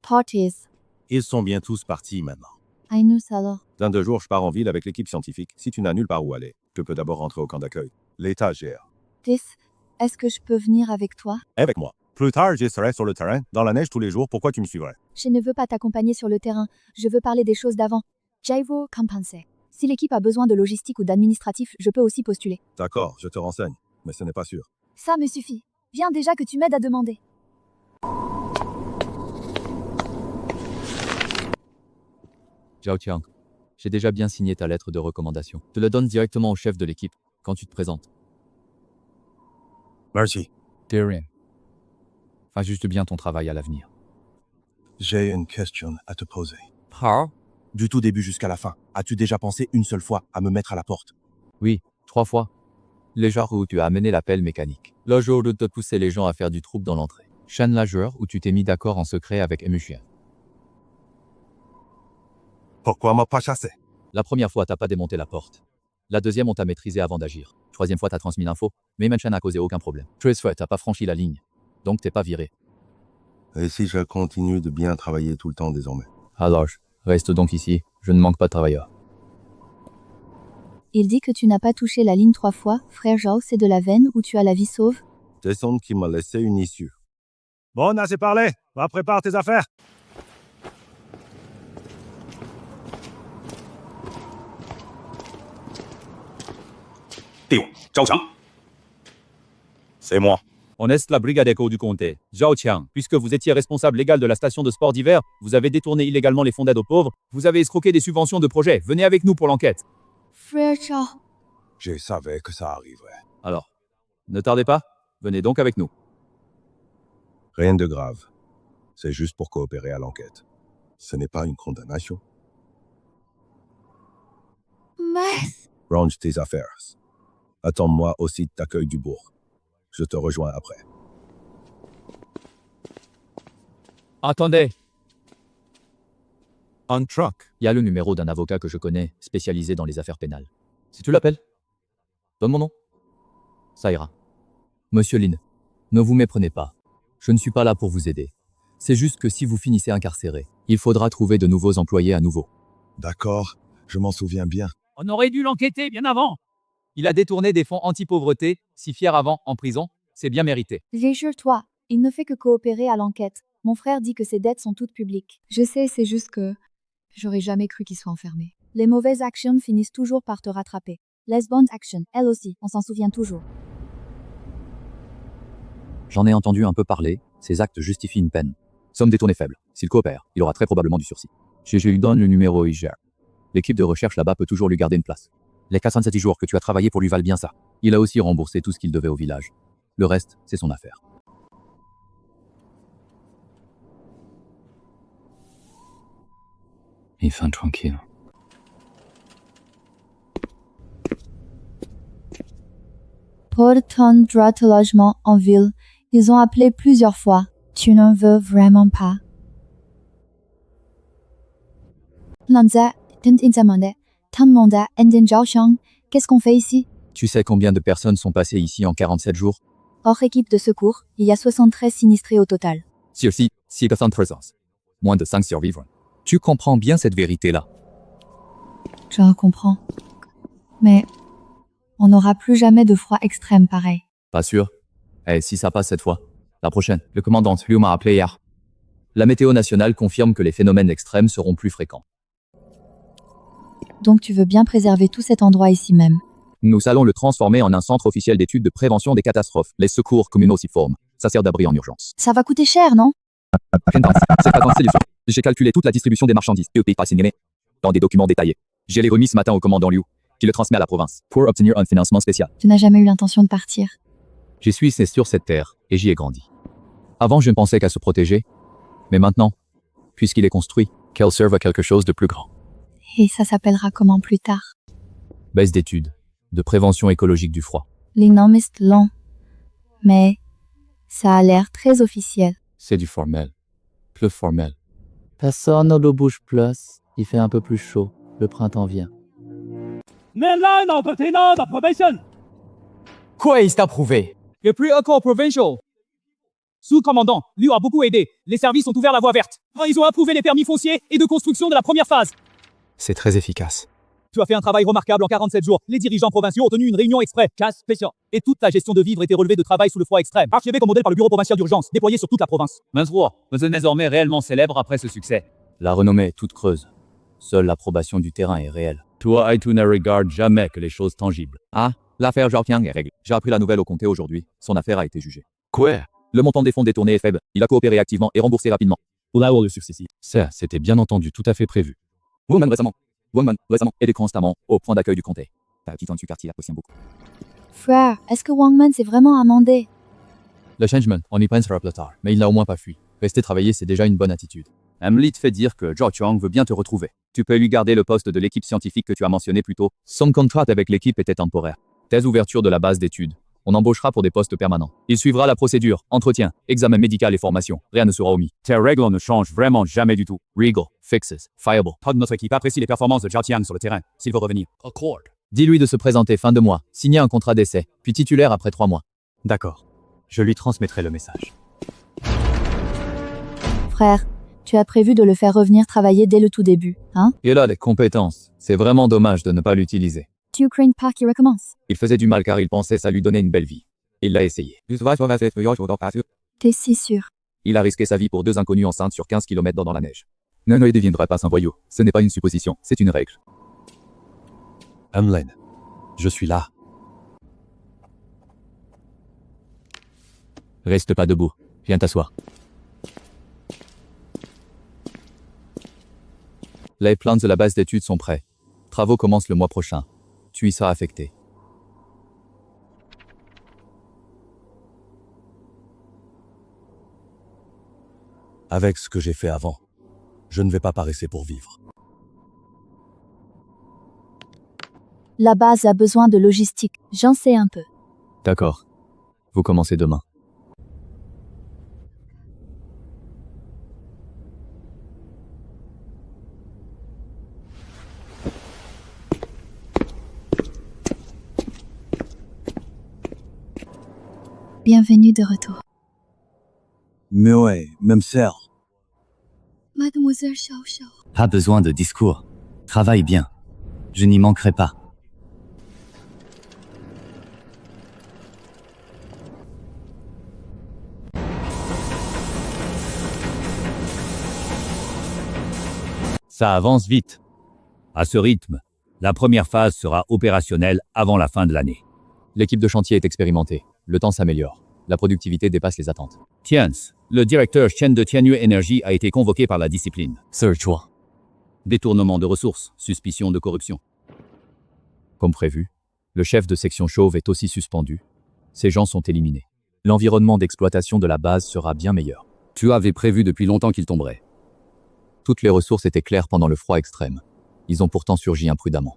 Parties. Ils sont bien tous partis maintenant. Ainus alors. Dans 2 jours, je pars en ville avec l'équipe scientifique. Si tu n'as nulle part où aller, je peux d'abord rentrer au camp d'accueil. L'État gère. Est-ce que je peux venir avec toi? Avec moi. Plus tard, je serai sur le terrain, dans la neige tous les jours. Pourquoi tu me suivrais? Je ne veux pas t'accompagner sur le terrain. Je veux parler des choses d'avant. Jaivo compenser. Si l'équipe a besoin de logistique ou d'administratif, je peux aussi postuler. D'accord, je te renseigne. Mais ce n'est pas sûr. Ça me suffit. Viens déjà que tu m'aides à demander. Zhao Qiang, j'ai déjà bien signé ta lettre de recommandation. Je la donne directement au chef de l'équipe, quand tu te présentes. Merci. De rien. Fais juste bien ton travail à l'avenir. J'ai une question à te poser. Par? Du tout début jusqu'à la fin, as-tu déjà pensé une seule fois à me mettre à la porte? Oui, 3 fois. Les jours où tu as amené la pelle mécanique. Le jour où tu as poussé les gens à faire du trouble dans l'entrée. Shan la jour où tu t'es mis d'accord en secret avec Emuchien. Pourquoi m'a pas chassé? La première fois, t'as pas démonté la porte. La deuxième, on t'a maîtrisé avant d'agir. 3e fois, t'as transmis l'info, mais Emuchien n'a causé aucun problème. 13 fois, t'as pas franchi la ligne. Donc t'es pas viré. Et si je continue de bien travailler tout le temps désormais? Alors, reste donc ici, je ne manque pas de travailleurs. Il dit que tu n'as pas touché la ligne 3 fois, frère Zhao, c'est de la veine ou tu as la vie sauve? Descendre qui m'a laissé une issue. Bon, assez parlé. Va, prépare tes affaires. Zhao Qiang. C'est moi. On est la brigade éco du comté. Zhao Qiang, puisque vous étiez responsable légal de la station de sport d'hiver, vous avez détourné illégalement les fonds d'aide aux pauvres, vous avez escroqué des subventions de projets. Venez avec nous pour l'enquête. Frère Zhao, Je savais que ça arriverait. Alors, ne tardez pas, venez donc avec nous. Rien de grave. C'est juste pour coopérer à l'enquête. Ce n'est pas une condamnation. mais... Range tes affaires. Attends-moi au site d'accueil du bourg. Je te rejoins après. Attendez. Un truck. Il y a le numéro d'un avocat que je connais, spécialisé dans les affaires pénales. Si tu l'appelles, donne mon nom. Ça ira. Monsieur Lin, ne vous méprenez pas. Je ne suis pas là pour vous aider. C'est juste que si vous finissez incarcéré, il faudra trouver de nouveaux employés à nouveau. D'accord, je m'en souviens bien. On aurait dû l'enquêter bien avant. Il a détourné des fonds anti-pauvreté, si fier avant, en prison, c'est bien mérité. Rassure-toi, il ne fait que coopérer à l'enquête. Mon frère dit que ses dettes sont toutes publiques. Je sais, c'est juste que... J'aurais jamais cru qu'il soit enfermé. Les mauvaises actions finissent toujours par te rattraper. Les bonnes actions, elles aussi, on s'en souvient toujours. J'en ai entendu un peu parler, ces actes justifient une peine. Somme détournée faible. S'il coopère, il aura très probablement du sursis. Je lui donne le numéro IGR. L'équipe de recherche là-bas peut toujours lui garder une place. Les 407 jours que tu as travaillé pour lui valent bien ça. Il a aussi remboursé tout ce qu'il devait au village. Le reste, c'est son affaire. Et fin tranquille. Pour ton droit au logement en ville, ils ont appelé plusieurs fois. Tu n'en veux vraiment pas. Lanza, qu'est-ce qu'on fait ici? Tu sais combien de personnes sont passées ici en 47 jours? Hors équipe de secours, il y a 73 sinistrés au total. Sur-ci, 600 présence. Moins de 5 survivants. Tu comprends bien cette vérité-là. Je comprends. Mais on n'aura plus jamais de froid extrême pareil. Pas sûr? Eh, si ça passe cette fois. La prochaine, le commandant Liu m'a appelé hier. La météo nationale confirme que les phénomènes extrêmes seront plus fréquents. Donc tu veux bien préserver tout cet endroit ici même. Nous allons le transformer en un centre officiel d'études de prévention des catastrophes. Les secours communaux s'y forment. Ça sert d'abri en urgence. Ça va coûter cher, non? C'est pas c'est du sol. J'ai calculé toute la distribution des marchandises et au pays signé dans des documents détaillés. Je l'ai remis ce matin au commandant Liu, qui le transmet à la province, pour obtenir un financement spécial. Tu n'as jamais eu l'intention de partir. Je suis né sur cette terre, et j'y ai grandi. Avant, je ne pensais qu'à se protéger. Mais maintenant, puisqu'il est construit, qu'elle serve à quelque chose de plus grand. Et ça s'appellera comment plus tard? Baisse d'études, de prévention écologique du froid. Les noms sont longs. Mais ça a l'air très officiel. C'est du formel. Plus formel. Personne ne le bouge plus. Il fait un peu plus chaud. Le printemps vient. Mainland of probation. Quoi est approuvé? Et puis encore provincial. Sous-commandant, Liu a beaucoup aidé. Les services ont ouvert la voie verte. Ils ont approuvé les permis fonciers et de construction de la première phase. C'est très efficace. Tu as fait un travail remarquable en 47 jours. Les dirigeants provinciaux ont tenu une réunion exprès. Casse spécial. Et toute ta gestion de vivres était relevée de travail sous le froid extrême. Archivé comme modèle par le bureau provincial d'urgence, déployé sur toute la province. Mainsroy, vous êtes désormais réellement célèbre après ce succès. La renommée est toute creuse. Seule l'approbation du terrain est réelle. Toi et tu ne regardes jamais que les choses tangibles. Ah, l'affaire Zhao Qiang est réglée. J'ai appris la nouvelle au comté aujourd'hui. Son affaire a été jugée. Quoi? Le montant des fonds détournés est faible. Il a coopéré activement et remboursé rapidement. Là où le succès. Ça, c'était bien entendu, tout à fait prévu. Woman récemment aidé constamment au point d'accueil du comté. Ta petite en quartier apprécie beaucoup. Frère, est-ce que Wangman s'est vraiment amendé? Le changement, on y pensera plus tard, mais il n'a au moins pas fui. Rester travailler, c'est déjà une bonne attitude. Emily te fait dire que Zhao Qiang veut bien te retrouver. Tu peux lui garder le poste de l'équipe scientifique que tu as mentionné plus tôt. Son contrat avec l'équipe était temporaire. Tes ouvertures de la base d'études. On embauchera pour des postes permanents. Il suivra la procédure, entretien, examen médical et formation. Rien ne sera omis. Tes règles ne changent vraiment jamais du tout. Regal, fixes, fiable. Todd, notre équipe apprécie les performances de Zhao Qiang sur le terrain. S'il veut revenir. Accord. Dis-lui de se présenter fin de mois, signer un contrat d'essai, puis titulaire après 3 mois. D'accord. Je lui transmettrai le message. Frère, tu as prévu de le faire revenir travailler dès le tout début, hein? Il a des compétences. C'est vraiment dommage de ne pas l'utiliser. Tu crains pas qu'il recommence? Il faisait du mal car il pensait ça lui donnait une belle vie. Il l'a essayé. T'es si sûr? Il a risqué sa vie pour 2 inconnues enceintes sur 15 km dans la neige. Non, il ne deviendra pas un voyou. Ce n'est pas une supposition, c'est une règle. Hamlin, je suis là. Reste pas debout. Viens t'asseoir. Les plans de la base d'études sont prêts. Travaux commencent le mois prochain. Tu y seras affecté. Avec ce que j'ai fait avant, je ne vais pas paresser pour vivre. La base a besoin de logistique, j'en sais un peu. D'accord. Vous commencez demain. Bienvenue de retour. Mais ouais, même sœur. Mademoiselle Xiao Xiao. Pas besoin de discours. Travaille bien. Je n'y manquerai pas. Ça avance vite. À ce rythme, la première phase sera opérationnelle avant la fin de l'année. L'équipe de chantier est expérimentée. Le temps s'améliore. La productivité dépasse les attentes. Tiens, le directeur Chen de Tianyu Energy a été convoqué par la discipline. Sir Chua. Détournement de ressources, suspicion de corruption. Comme prévu, le chef de section chauve est aussi suspendu. Ces gens sont éliminés. L'environnement d'exploitation de la base sera bien meilleur. Tu avais prévu depuis longtemps qu'il tomberait. Toutes les ressources étaient claires pendant le froid extrême. Ils ont pourtant surgi imprudemment.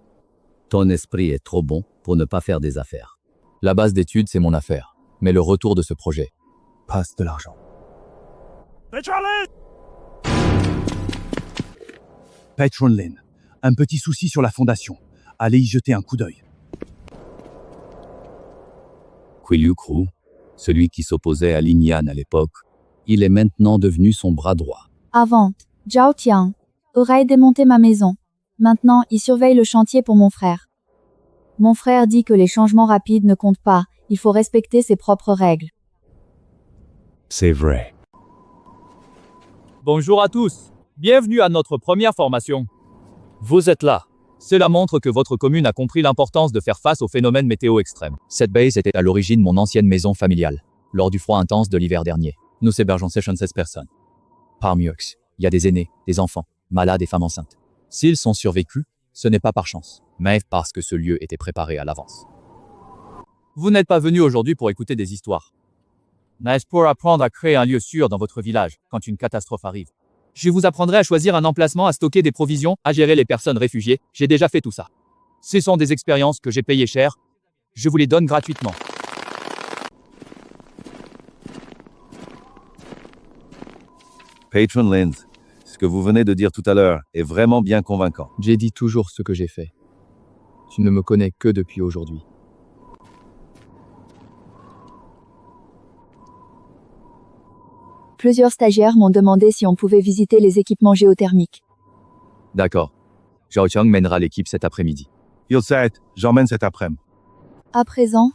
Ton esprit est trop bon pour ne pas faire des affaires. La base d'études, c'est mon affaire. Mais le retour de ce projet passe de l'argent. Patron Lin, un petit souci sur la fondation. Allez y jeter un coup d'œil. Quilu Kru, celui qui s'opposait à Lin Yan à l'époque, il est maintenant devenu son bras droit. Avant, Zhao Tian aurait démonté ma maison. Maintenant, il surveille le chantier pour mon frère. Mon frère dit que les changements rapides ne comptent pas, il faut respecter ses propres règles. C'est vrai. Bonjour à tous. Bienvenue à notre première formation. Vous êtes là. Cela montre que votre commune a compris l'importance de faire face aux phénomènes météo extrêmes. Cette base était à l'origine mon ancienne maison familiale. Lors du froid intense de l'hiver dernier, nous hébergeons 76 personnes. Parmi eux, il y a des aînés, des enfants, malades et femmes enceintes. S'ils sont survécus, ce n'est pas par chance, mais parce que ce lieu était préparé à l'avance. Vous n'êtes pas venu aujourd'hui pour écouter des histoires, mais pour apprendre à créer un lieu sûr dans votre village quand une catastrophe arrive. Je vous apprendrai à choisir un emplacement, à stocker des provisions, à gérer les personnes réfugiées. J'ai déjà fait tout ça. Ce sont des expériences que j'ai payées cher. Je vous les donne gratuitement. Patron Lin, ce que vous venez de dire tout à l'heure est vraiment bien convaincant. J'ai dit toujours ce que j'ai fait. Tu ne me connais que depuis aujourd'hui. Plusieurs stagiaires m'ont demandé si on pouvait visiter les équipements géothermiques. D'accord. Zhao Qiang mènera l'équipe cet après-midi. Il sait, j'emmène cet après-midi. À présent,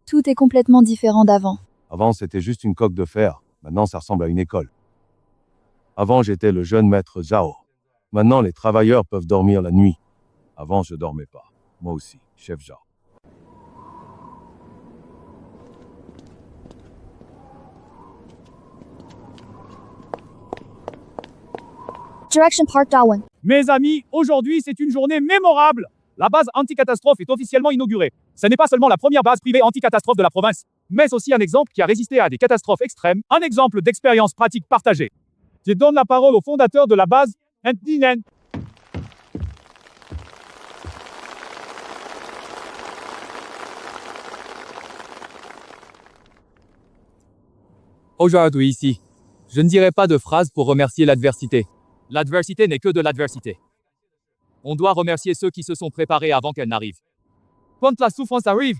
tout est complètement différent d'avant. Avant, c'était juste une coque de fer. Maintenant, ça ressemble à une école. Avant, j'étais le jeune maître Zhao. Maintenant, les travailleurs peuvent dormir la nuit. Avant, je dormais pas. Moi aussi, chef Zhao. Direction Park Darwin. Mes amis, aujourd'hui, c'est une journée mémorable. La base anti-catastrophe est officiellement inaugurée. Ce n'est pas seulement la première base privée anti-catastrophe de la province, mais aussi un exemple qui a résisté à des catastrophes extrêmes, un exemple d'expérience pratique partagée. Je donne la parole au fondateur de la base, Ntinen. Aujourd'hui ici, je ne dirai pas de phrase pour remercier l'adversité. L'adversité n'est que de l'adversité. On doit remercier ceux qui se sont préparés avant qu'elle n'arrive. Quand la souffrance arrive,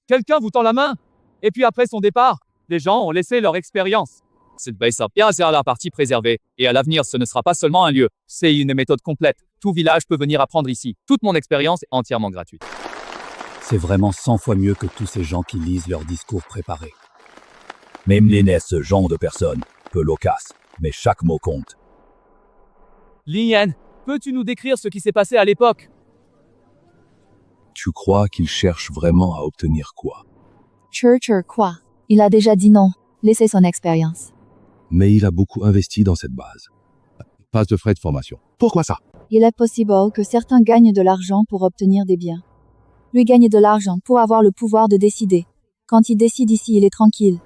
quelqu'un vous tend la main, et puis après son départ, les gens ont laissé leur expérience. Cette base a bien à la partie préservée, et à l'avenir ce ne sera pas seulement un lieu, c'est une méthode complète. Tout village peut venir apprendre ici. Toute mon expérience est entièrement gratuite. C'est vraiment 100 fois mieux que tous ces gens qui lisent leurs discours préparés. Même les ce genre de personnes, peu loquace, mais chaque mot compte. Lin, peux-tu nous décrire ce qui s'est passé à l'époque? Tu crois qu'il cherche vraiment à obtenir quoi? Quoi? Il a déjà dit non. Laissez son expérience. Mais il a beaucoup investi dans cette base. Pas de frais de formation. Pourquoi ça? Il est possible que certains gagnent de l'argent pour obtenir des biens. Lui gagne de l'argent pour avoir le pouvoir de décider. Quand il décide ici, il est tranquille.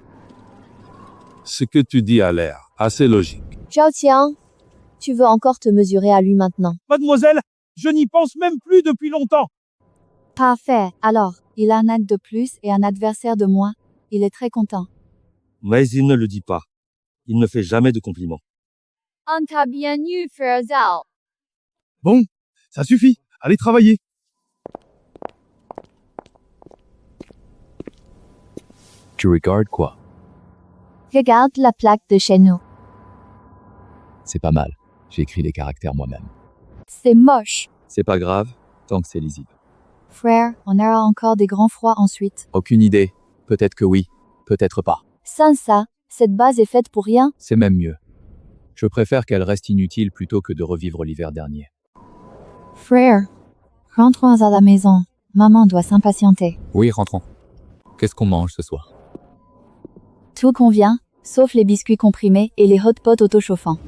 Ce que tu dis a l'air assez logique. Zhao Qiang, tu veux encore te mesurer à lui maintenant. Mademoiselle, je n'y pense même plus depuis longtemps. Parfait. Alors, il a un aide de plus et un adversaire de moins. Il est très content. Mais il ne le dit pas. Il ne fait jamais de compliments. On t'a bien eu, frère Zhao. Bon, ça suffit. Allez travailler. Tu regardes quoi? Regarde la plaque de chez nous. C'est pas mal. J'ai écrit les caractères moi-même. C'est moche. C'est pas grave, tant que c'est lisible. Frère, on aura encore des grands froids ensuite. Aucune idée. Peut-être que oui, peut-être pas. Sans ça, cette base est faite pour rien. C'est même mieux. Je préfère qu'elle reste inutile plutôt que de revivre l'hiver dernier. Frère, rentrons à la maison. Maman doit s'impatienter. Oui, rentrons. Qu'est-ce qu'on mange ce soir? Tout convient, sauf les biscuits comprimés et les hot pots autochauffants.